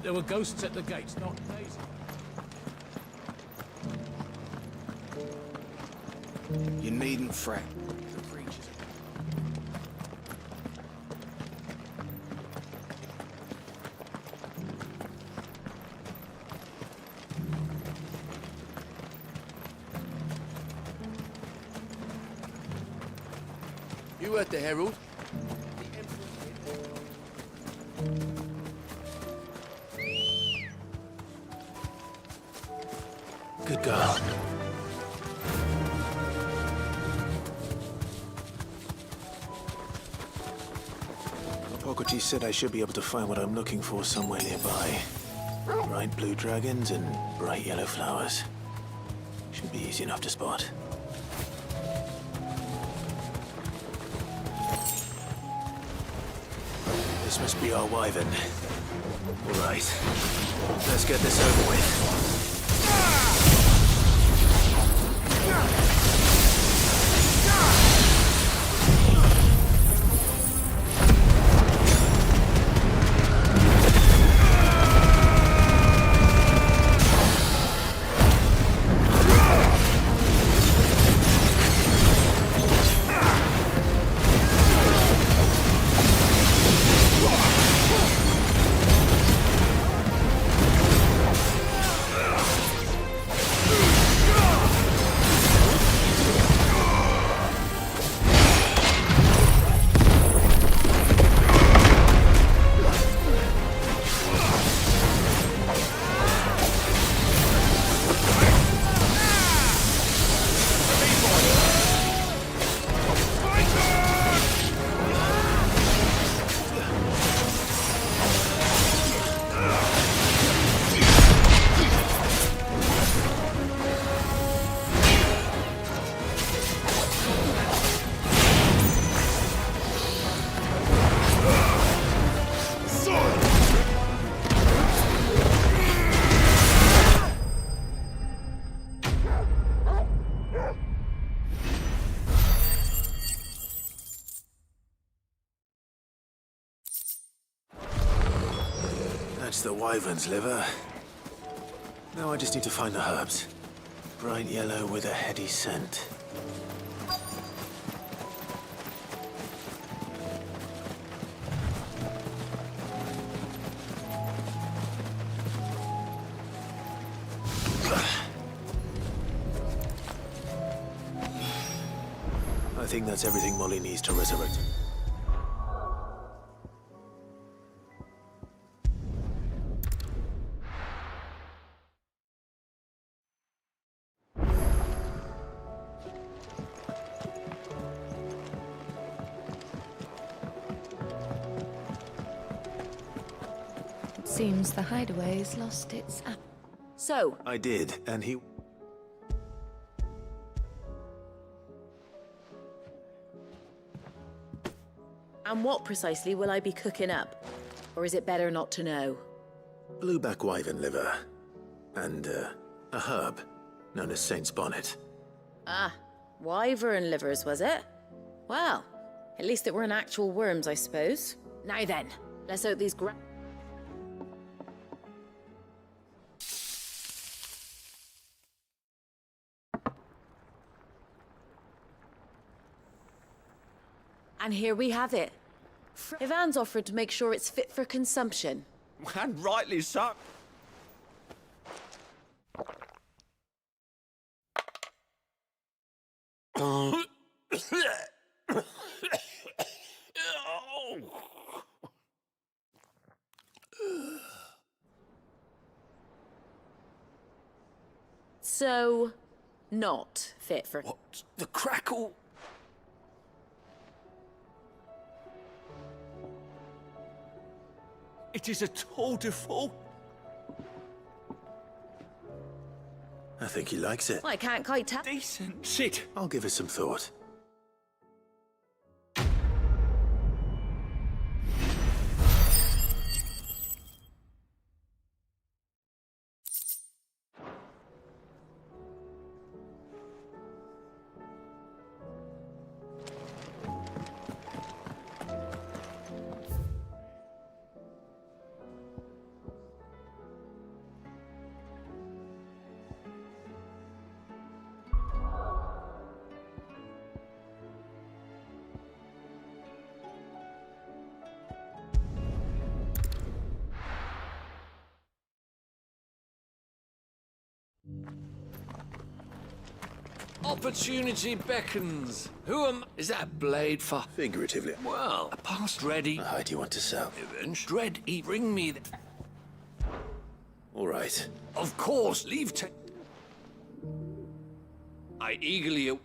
There were ghosts at the gates, not days. You needn't fret. You heard the herald? Good girl. Hippocrates said I should be able to find what I'm looking for somewhere nearby. Bright blue dragons and bright yellow flowers. Should be easy enough to spot. This must be our wyvern. All right. Let's get this over with. That's the wyvern's liver. Now I just need to find the herbs. Bright yellow with a heady scent. I think that's everything Molly needs to resurrect. Seems the hideaway's lost its app. So, I did, and he... and what precisely will I be cooking up? Or is it better not to know? Blueback wyvern liver. And, a herb known as Saint's Bonnet. Ah, wyvern livers, was it? Well, at least it weren't actual worms, I suppose. Now then, let's hope these And here we have it. Ivan's offered to make sure it's fit for consumption. And rightly so. So, not fit for... What? The crackle? It is a tour de force. I think he likes it. I can't quite tell. Decent. Sit. I'll give it some thought. Opportunity beckons. Who am... Is that blade for... Figuratively. Well, a past ready... How do you want to sell? Dread, bring me the... All right. Of course, leave to... I eagerly...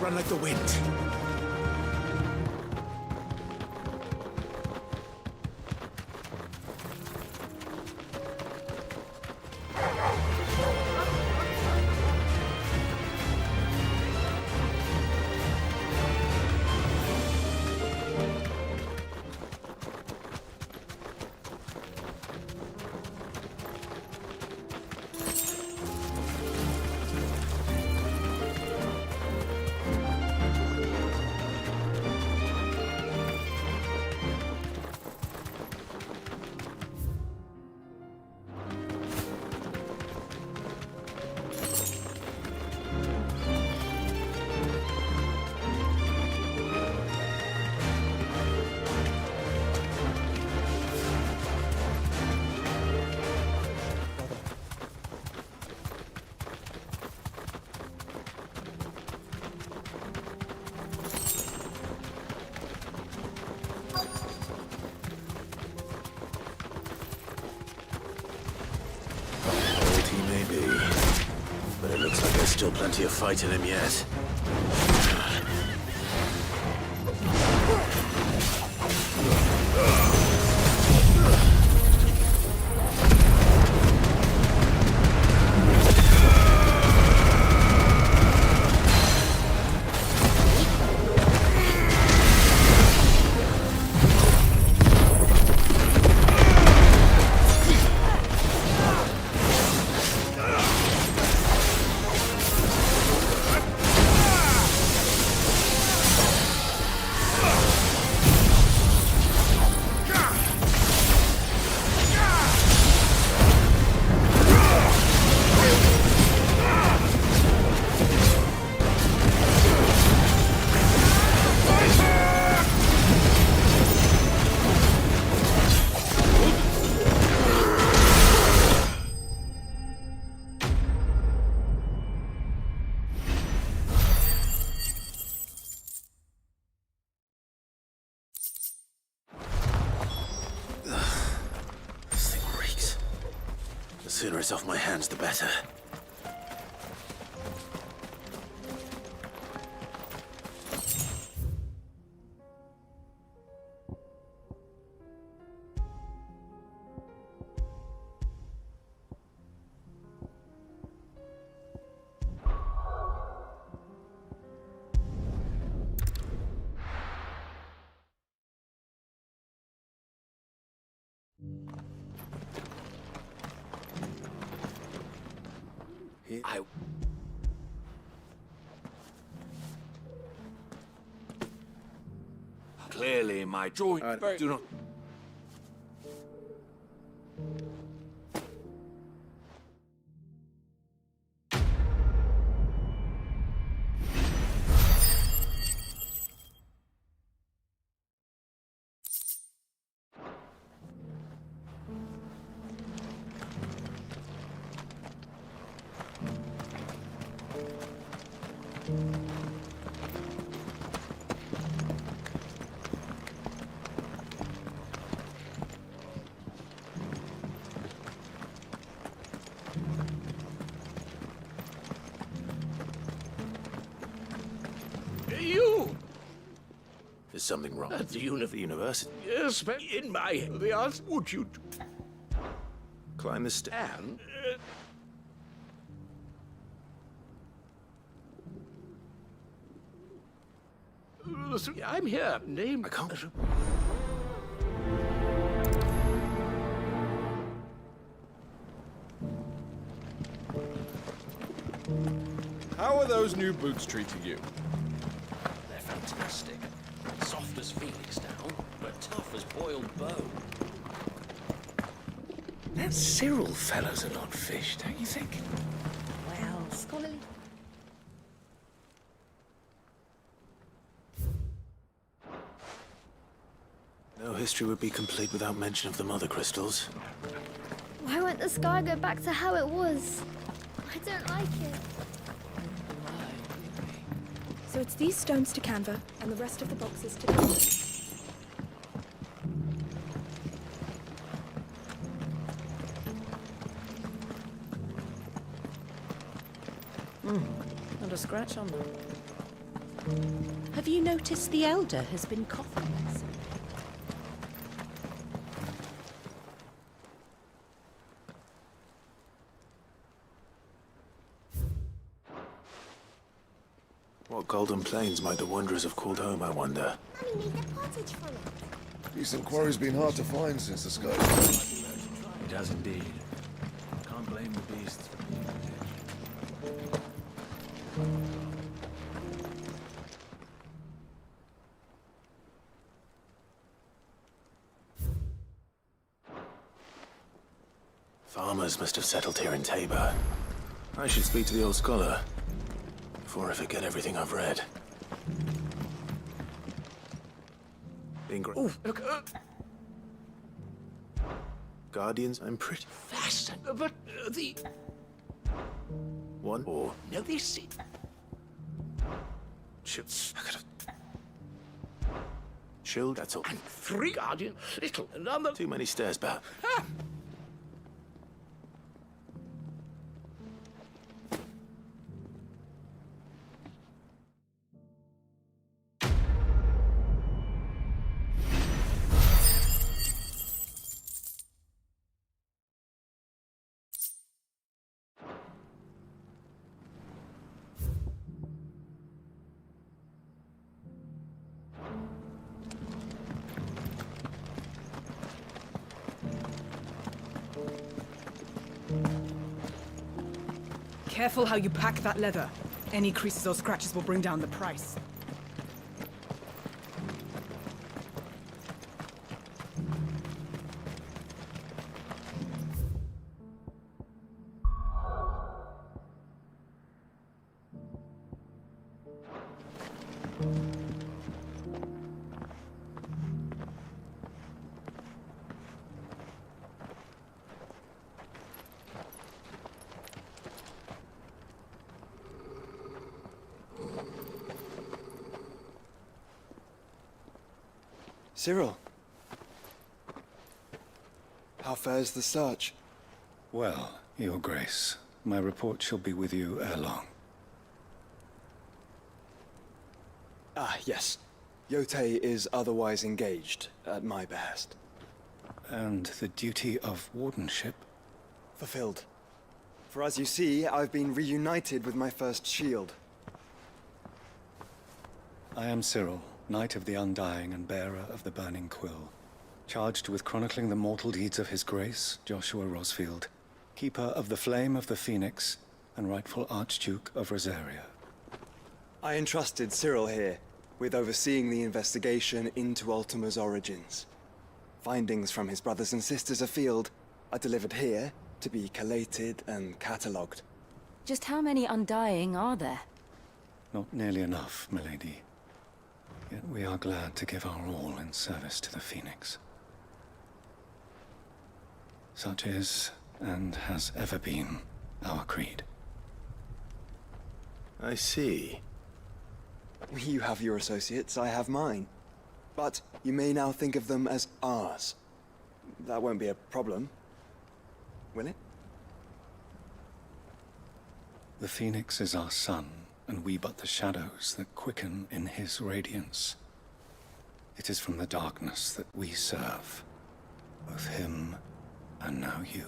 run like the wind. Still plenty of fight in him yet. The sooner it's off my hands, the better. Clearly, my joint do not. There's something wrong at the university. Yes, but in my the answer would you climb the stand? I'm here. Name. I can't. How are those new boots treating you? They're fantastic. Soft as phoenix down, but tough as boiled bone. That Cyril fellow's an odd fish, don't you think? Well, scholarly. No history would be complete without mention of the mother crystals. Why won't the sky go back to how it was? I don't like it. So it's these stones to Canva, and the rest of the boxes to Canva. Not a scratch on them. Have you noticed the Elder has been coughing less? What golden plains might the wanderers have called home, I wonder? Decent quarry's been hard to find since the sky. It has indeed. Can't blame the beasts for being Farmers must have settled here in Tabor. I should speak to the old scholar before I forget everything I've read. Oh, look, Guardians, I'm pretty fast, but the... One or... No, this... Chills. I could have... Chilled, that's all. And 3 Guardians, little, another... Too many stairs, Bat. Careful how you pack that leather. Any creases or scratches will bring down the price. Cyril. How fares the search? Well, Your Grace, my report shall be with you ere long. Ah, yes. Yotei is otherwise engaged, at my behest. And the duty of wardenship? Fulfilled. For as you see, I've been reunited with my first shield. I am Cyril, Knight of the Undying and bearer of the Burning Quill, charged with chronicling the mortal deeds of His Grace, Joshua Rosfield, keeper of the Flame of the Phoenix and rightful Archduke of Rosaria. I entrusted Cyril here with overseeing the investigation into Ultima's origins. Findings from his brothers and sisters afield are delivered here to be collated and catalogued. Just how many Undying are there? Not nearly enough, milady. Yet we are glad to give our all in service to the Phoenix. Such is, and has ever been, our creed. I see. You have your associates, I have mine. But you may now think of them as ours. That won't be a problem, will it? The Phoenix is our sun, and we but the shadows that quicken in his radiance. It is from the darkness that we serve, both him and now you.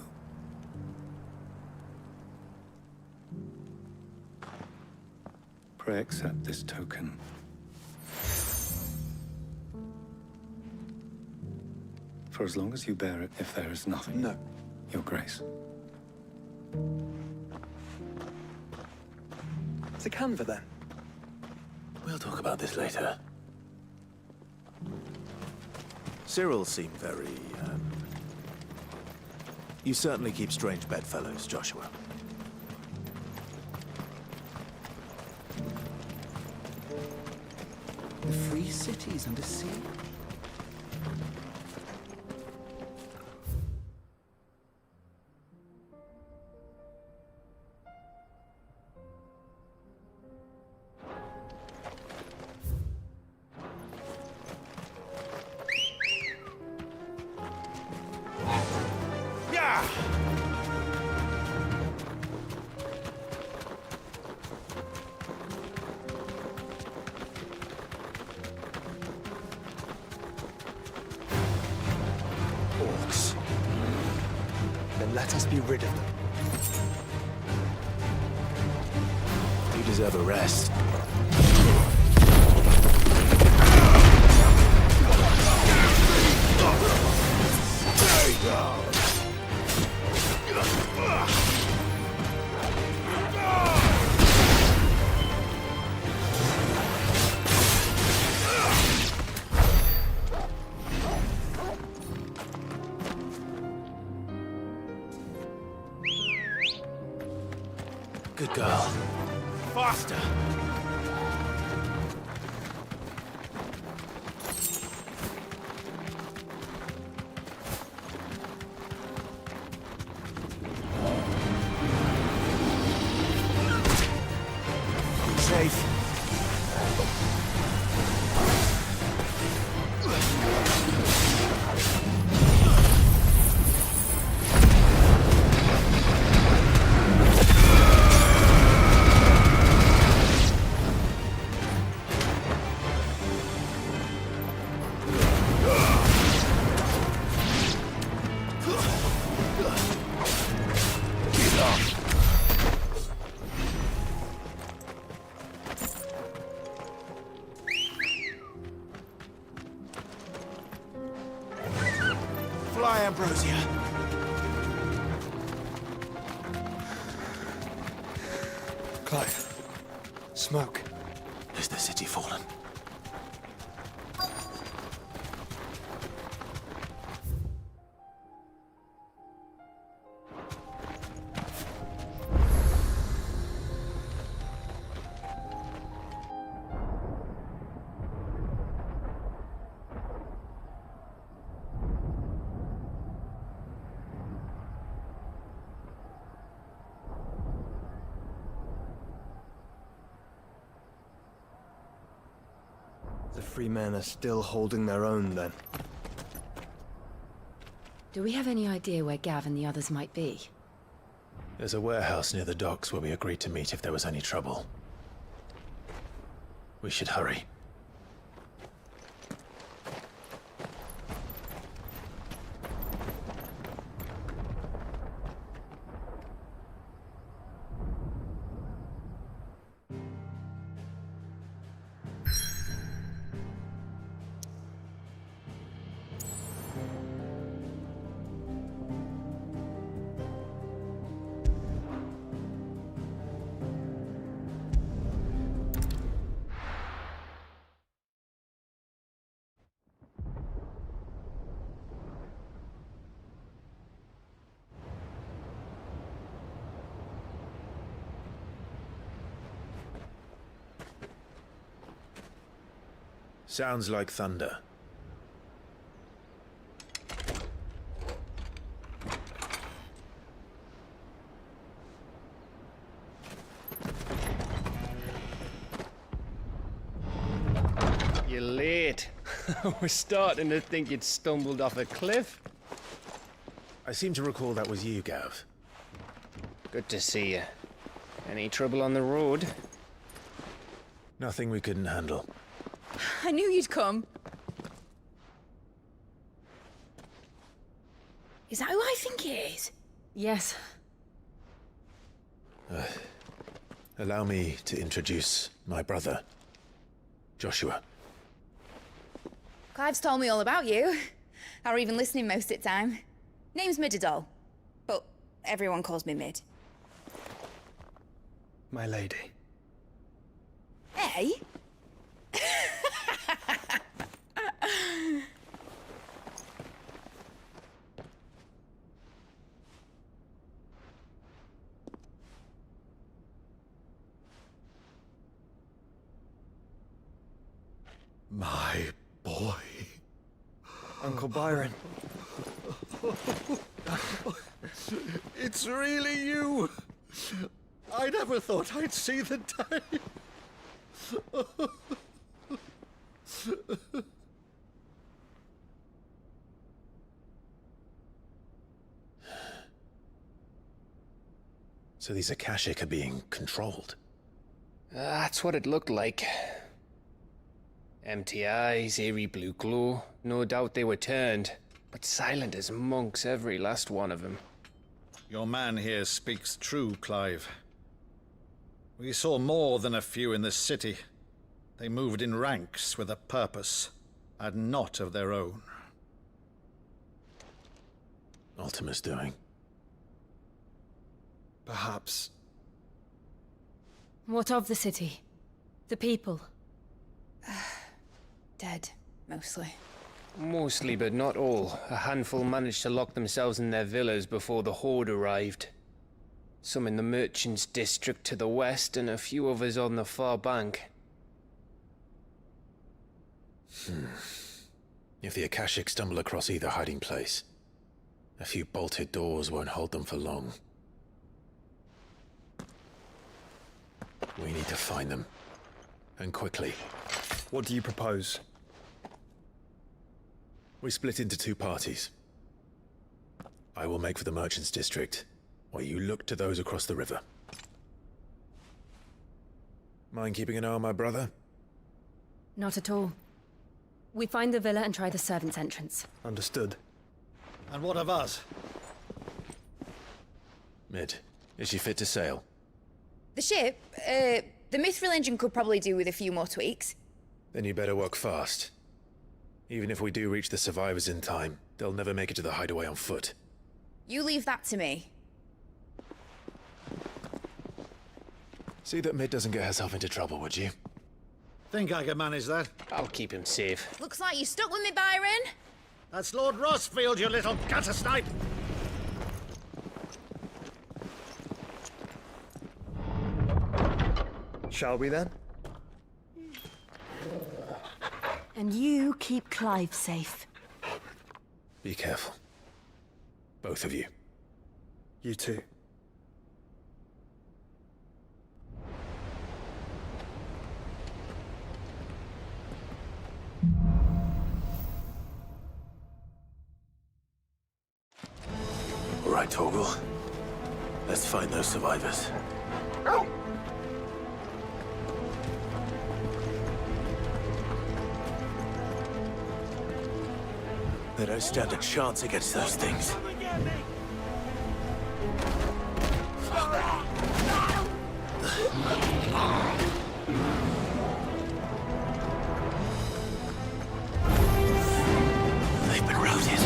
Pray accept this token. For as long as you bear it, if there is nothing. No. Your Grace. It's a canva, then. We'll talk about this later. Cyril seemed very, You certainly keep strange bedfellows, Joshua. The free cities under sea. let us be rid of them. You deserve a rest. There you go. Good girl. Faster! Safe. Fly, Ambrosia. Clive. Smoke. Is the city fallen? The free men are still holding their own, then. Do we have any idea where Gav and the others might be? There's a warehouse near the docks where we agreed to meet if there was any trouble. We should hurry. Sounds like thunder. You're late. We're starting to think you'd stumbled off a cliff. I seem to recall that was you, Gav. Good to see you. Any trouble on the road? Nothing we couldn't handle. I knew you'd come. Is that who I think it is? Yes. Allow me to introduce my brother, Joshua. Clive's told me all about you. Or even listening most of the time. Name's Mididol, but everyone calls me Mid. My lady. Hey? My boy. Uncle Byron. It's really you. I never thought I'd see the day. So these Akashic are being controlled? That's what it looked like. Empty eyes, eerie blue glow. No doubt they were turned, but silent as monks, every last one of them. Your man here speaks true, Clive. We saw more than a few in this city. They moved in ranks with a purpose, and not of their own. Ultima's doing. Perhaps. What of the city? The people? Dead, mostly. Mostly, but not all. A handful managed to lock themselves in their villas before the Horde arrived. Some in the Merchants' District to the west, and a few others on the far bank. If the Akashic stumble across either hiding place, a few bolted doors won't hold them for long. We need to find them. And quickly. What do you propose? We split into two parties. I will make for the Merchants' District, while you look to those across the river. Mind keeping an eye on my brother? Not at all. We find the villa and try the servants' entrance. Understood. And what of us? Mid, is she fit to sail? The ship, the Mithril engine could probably do with a few more tweaks. Then you better work fast. Even if we do reach the survivors in time, they'll never make it to the hideaway on foot. You leave that to me. See that Mid doesn't get herself into trouble, would you? Think I can manage that? I'll keep him safe. Looks like you stuck with me, Byron. That's Lord Rosfield, you little gutter snipe! Shall we then? And you keep Clive safe. Be careful. Both of you. You too. All right, Torgal. Let's find those survivors. They don't stand a chance against those things. They've been routed.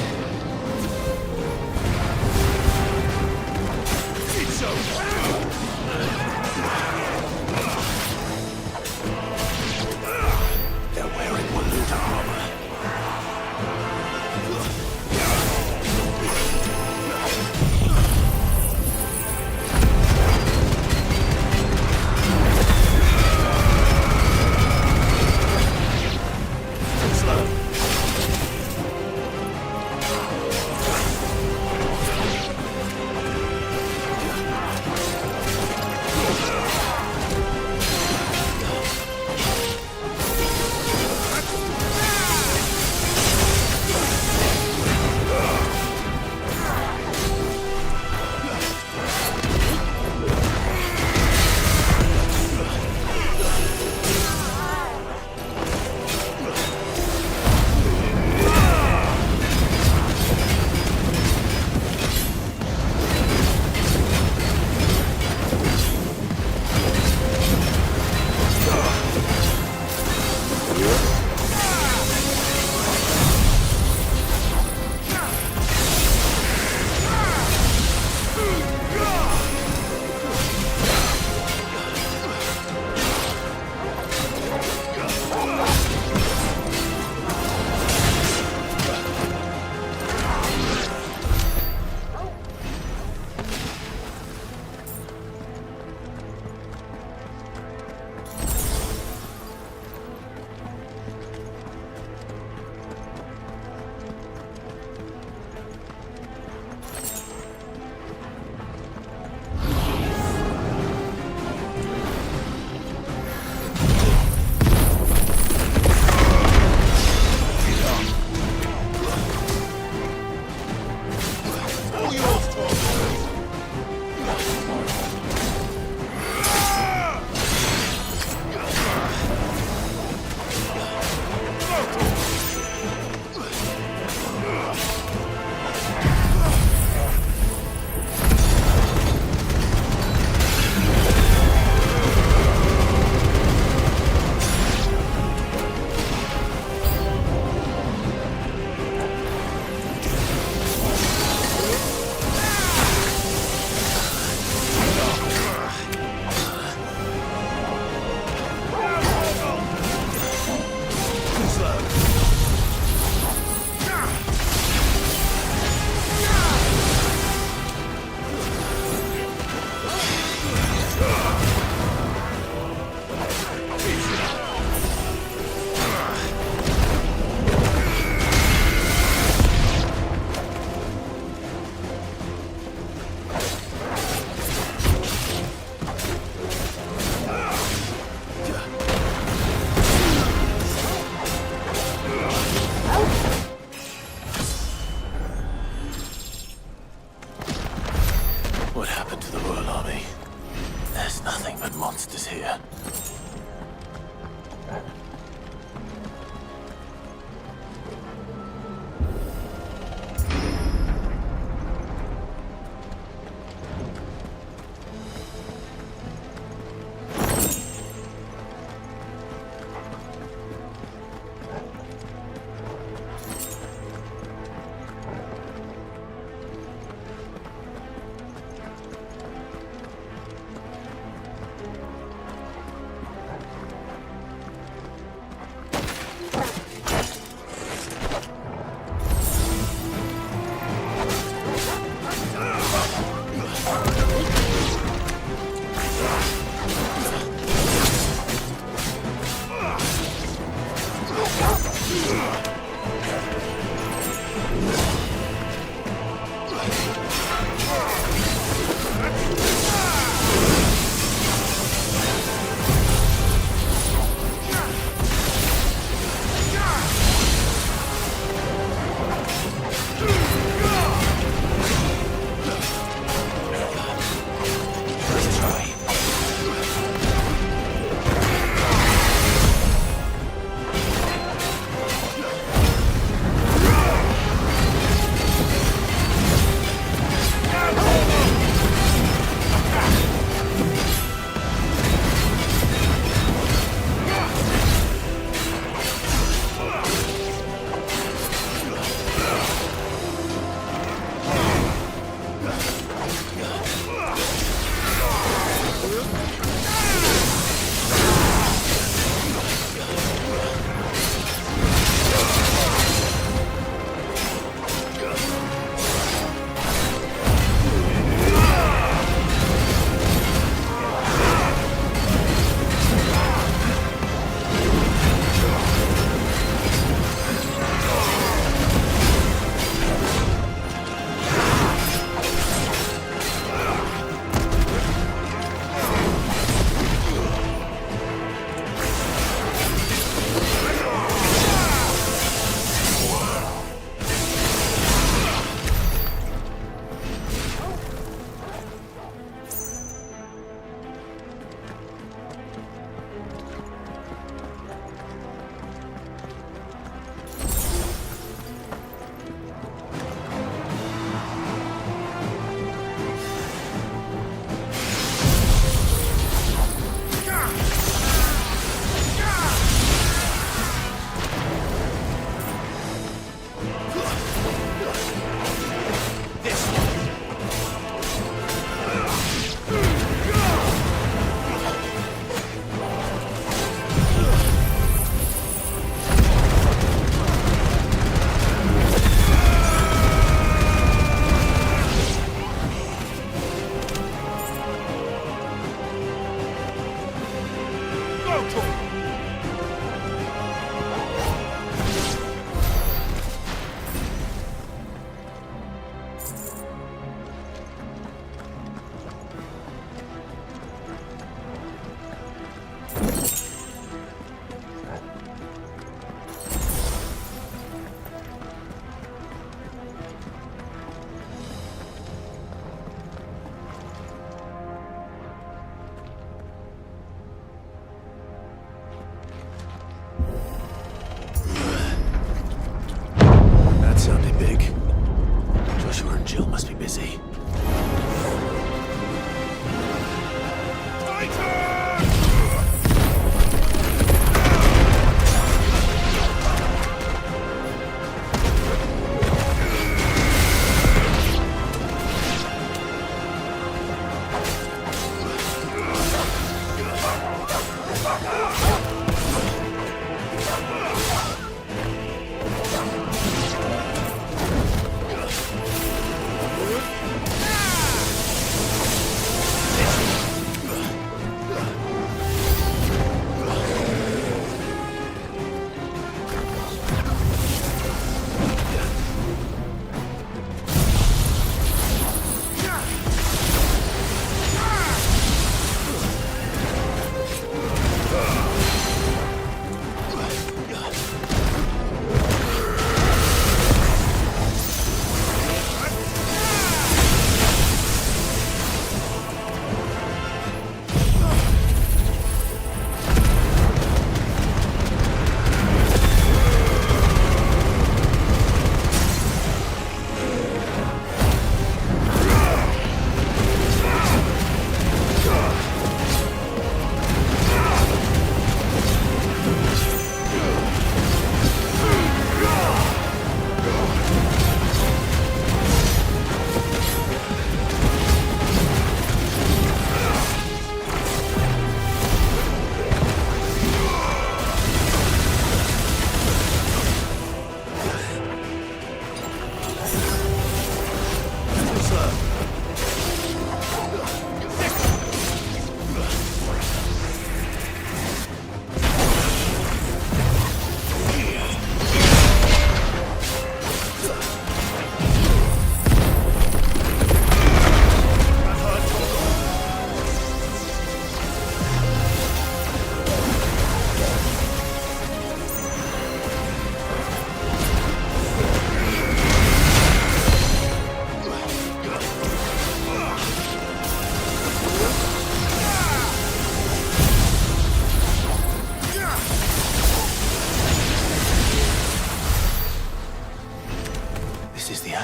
It's over. They're wearing Waluta armor.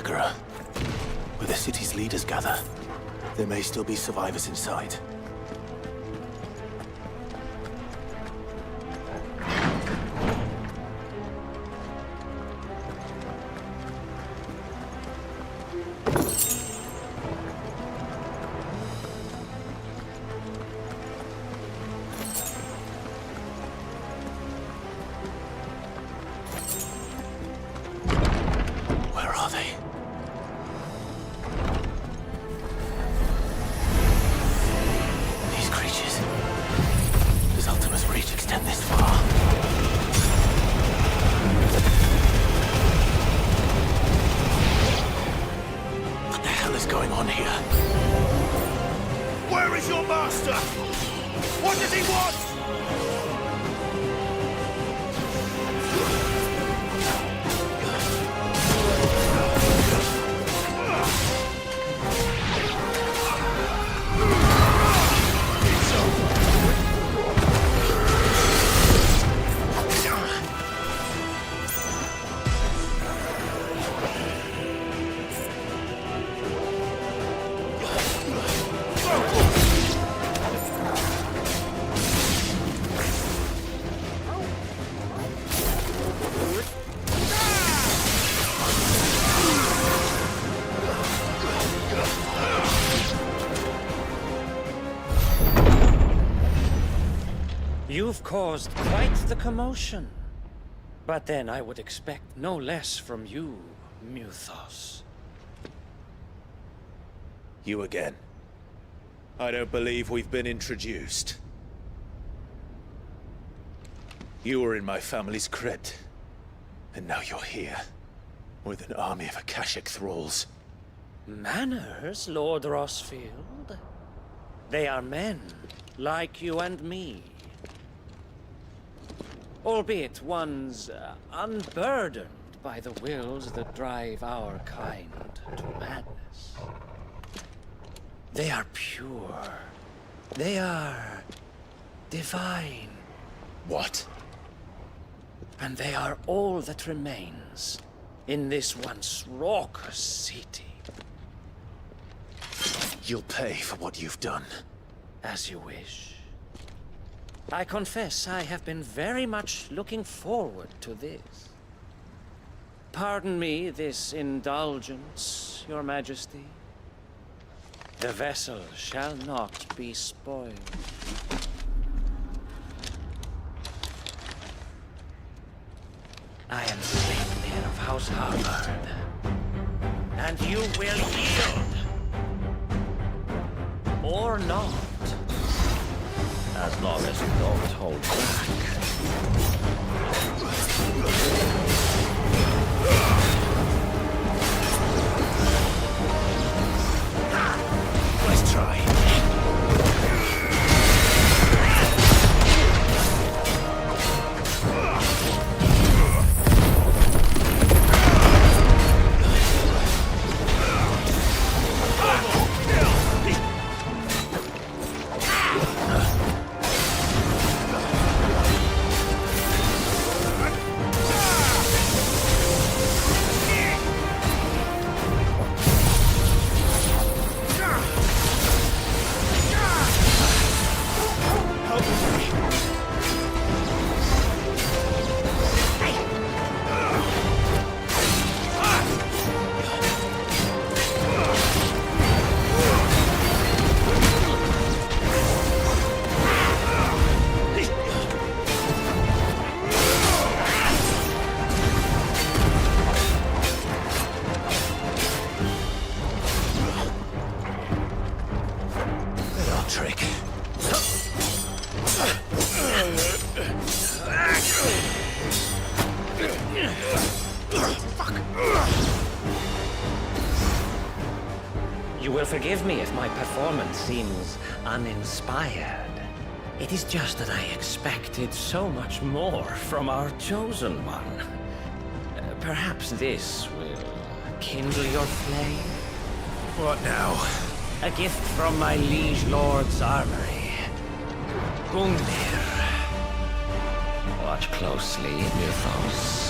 Agora, where the city's leaders gather. There may still be survivors inside. You've caused quite the commotion. But then I would expect no less from you, Muthos. You again. I don't believe we've been introduced. You were in my family's crypt. And now you're here. With an army of Akashic thralls. Manners, Lord Rosfield? They are men, like you and me. Albeit ones unburdened by the wills that drive our kind to madness. They are pure. They are divine. What? And they are all that remains in this once raucous city. You'll pay for what you've done. As you wish. I confess I have been very much looking forward to this. Pardon me this indulgence, Your Majesty. The vessel shall not be spoiled. I am Sleipnir of House Harvard, and you will yield. Or not. As long as you don't hold back. Let's try. You will forgive me if my performance seems uninspired. It is just that I expected so much more from our chosen one. Perhaps this will kindle your flame? What now? A gift from my liege lord's armory. Gungnir. Watch closely, Muthos.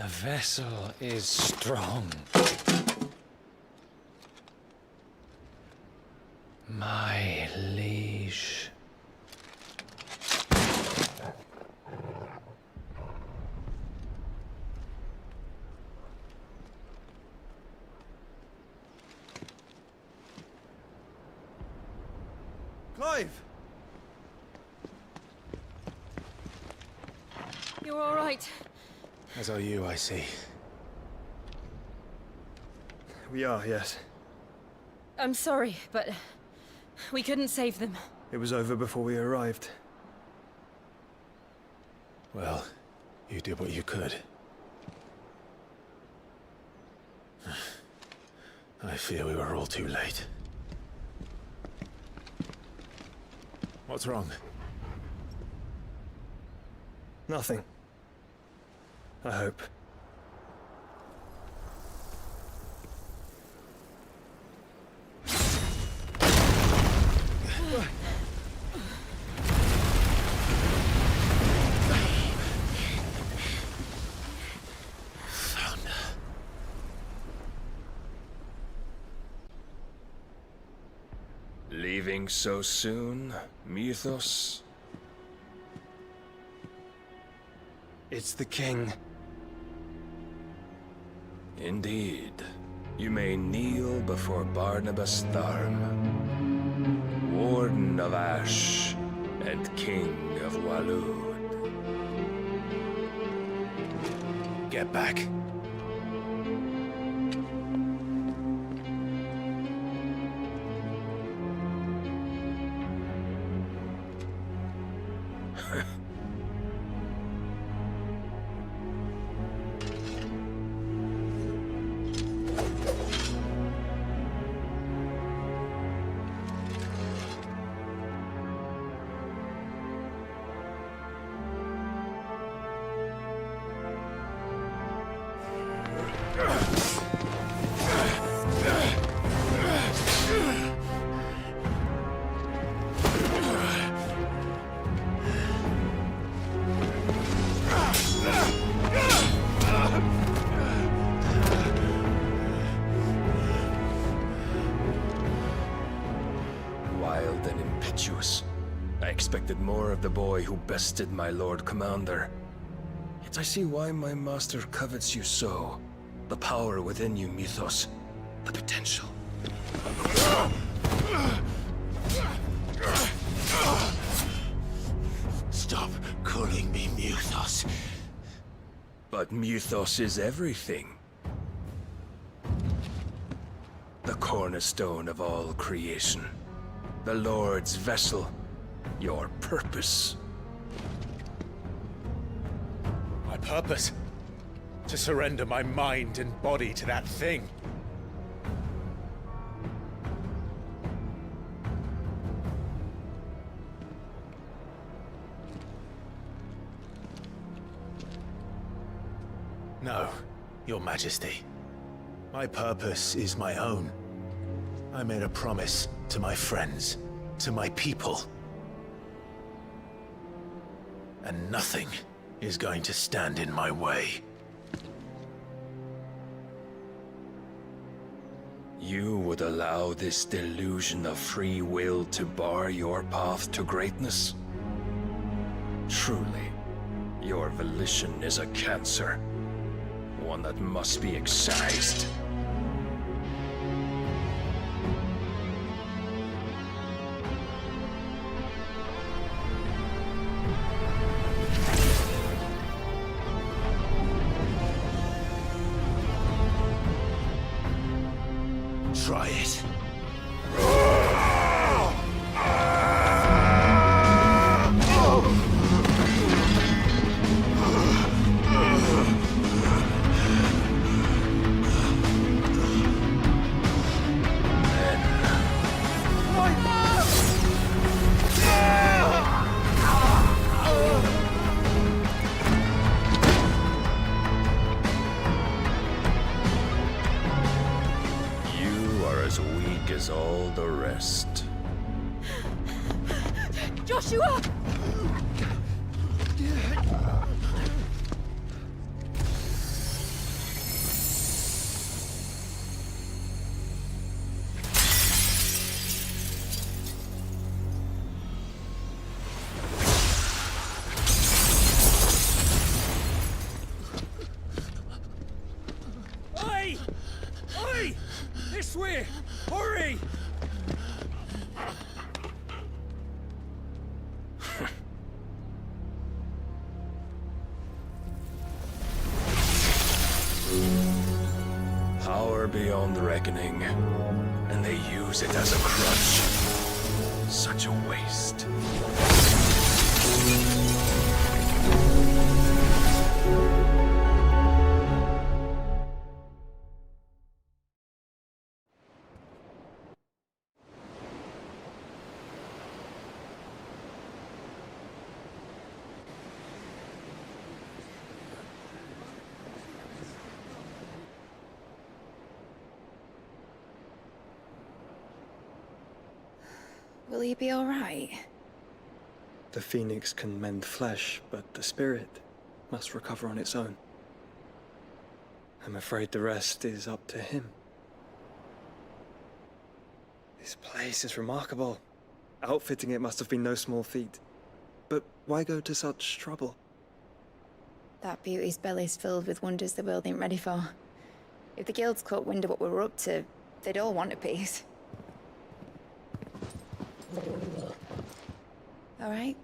The vessel is strong. My liege. Clive! You're all right. As are you, I see. We are, yes. I'm sorry, but we couldn't save them. It was over before we arrived. Well, you did what you could. I fear we were all too late. What's wrong? Nothing. I hope. Leaving so soon, Mythos? It's the king. Indeed. You may kneel before Barnabas Tharm, Warden of Ash and King of Waloed. Get back. Wild and impetuous. I expected more of the boy who bested my Lord Commander. Yet I see why my master covets you so. The power within you, Mythos. The potential. Stop calling me Mythos. But Mythos is everything. The cornerstone of all creation. The Lord's vessel. Your purpose. My purpose? To surrender my mind and body to that thing. No, Your Majesty. My purpose is my own. I made a promise to my friends, to my people. And nothing is going to stand in my way. You would allow this delusion of free will to bar your path to greatness? Truly, your volition is a cancer. One that must be excised. Try it. As all the rest. Joshua! beyond reckoning, and they use it as a crutch. Such a waste. Will he be all right? The phoenix can mend flesh, but the spirit must recover on its own. I'm afraid the rest is up to him. This place is remarkable. Outfitting it must have been no small feat. But why go to such trouble? That beauty's belly's filled with wonders the world ain't ready for. If the guilds caught wind of what we were up to, they'd all want a piece. All right?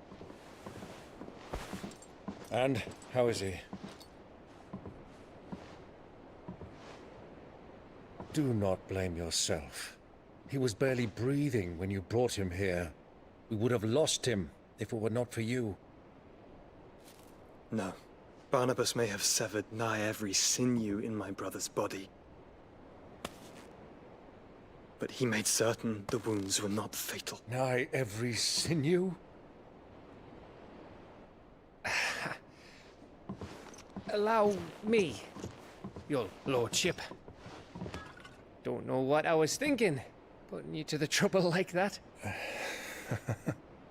And how is he? Do not blame yourself. He was barely breathing when you brought him here. We would have lost him if it were not for you. No. Barnabas may have severed nigh every sinew in my brother's body. But he made certain the wounds were not fatal. Nigh every sinew? Allow me, your lordship. Don't know what I was thinking, putting you to the trouble like that.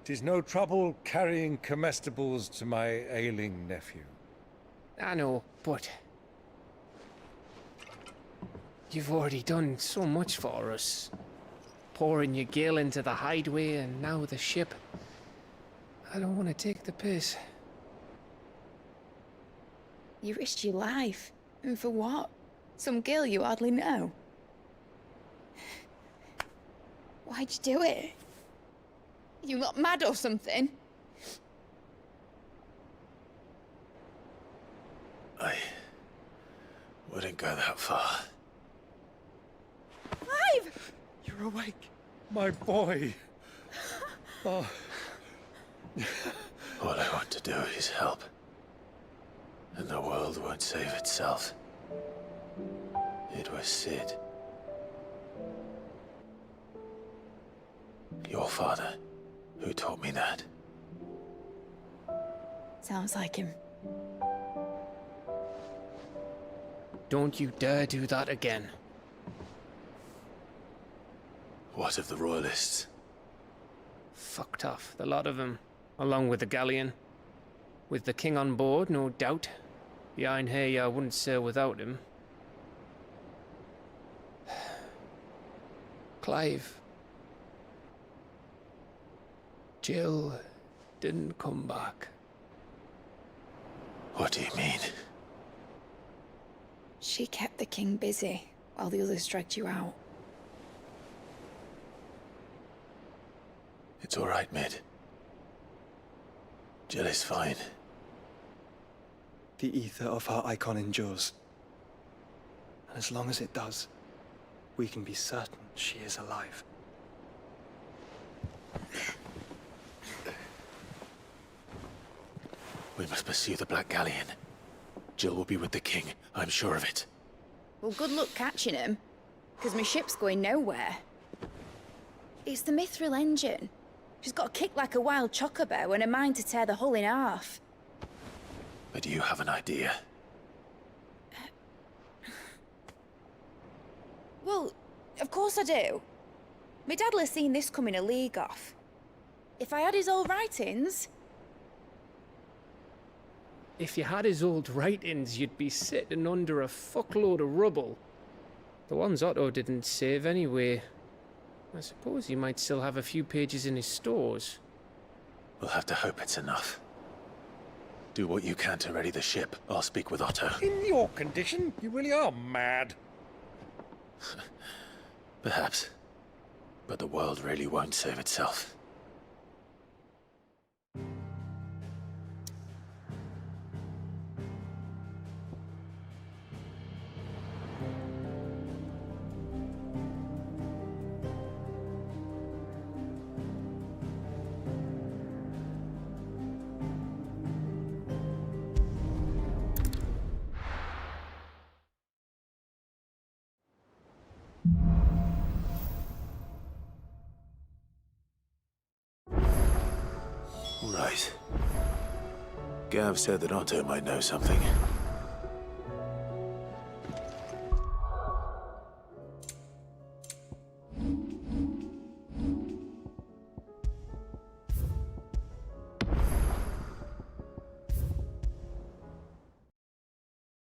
'Tis no trouble carrying comestibles to my ailing nephew. I know, but you've already done so much for us. Pouring your gil into the hideaway and now the ship. I don't want to take the piss. You risked your life. And for what? Some girl you hardly know. Why'd you do it? You not mad or something? I wouldn't go that far. Clive! You're awake. My boy. Oh. All I want to do is help. And the world won't save itself. It was Sid. Your father, who taught me that. Sounds like him. Don't you dare do that again. What of the Royalists? Fucked off, the lot of them, along with the galleon. With the king on board, no doubt. The Iron Hair wouldn't sail without him. Clive. Jill didn't come back. What do you mean? She kept the king busy while the others dragged you out. It's all right, Mid. Jill is fine. The ether of her Eikon endures. And as long as it does, we can be certain she is alive. We must pursue the Black Galleon. Jill will be with the king, I'm sure of it. Well, good luck catching him, because my ship's going nowhere. It's the Mithril engine. She's got a kick like a wild chocobo and a mind to tear the hull in half. But do you have an idea? Well, of course I do. My dad'll have seen this coming a league off. If I had his old writings... If you had his old writings, you'd be sitting under a fuckload of rubble. The ones Otto didn't save anyway. I suppose he might still have a few pages in his stores. We'll have to hope it's enough. Do what you can to ready the ship. I'll speak with Otto. In your condition, you really are mad. Perhaps. But the world really won't save itself. Gav said that Otto might know something.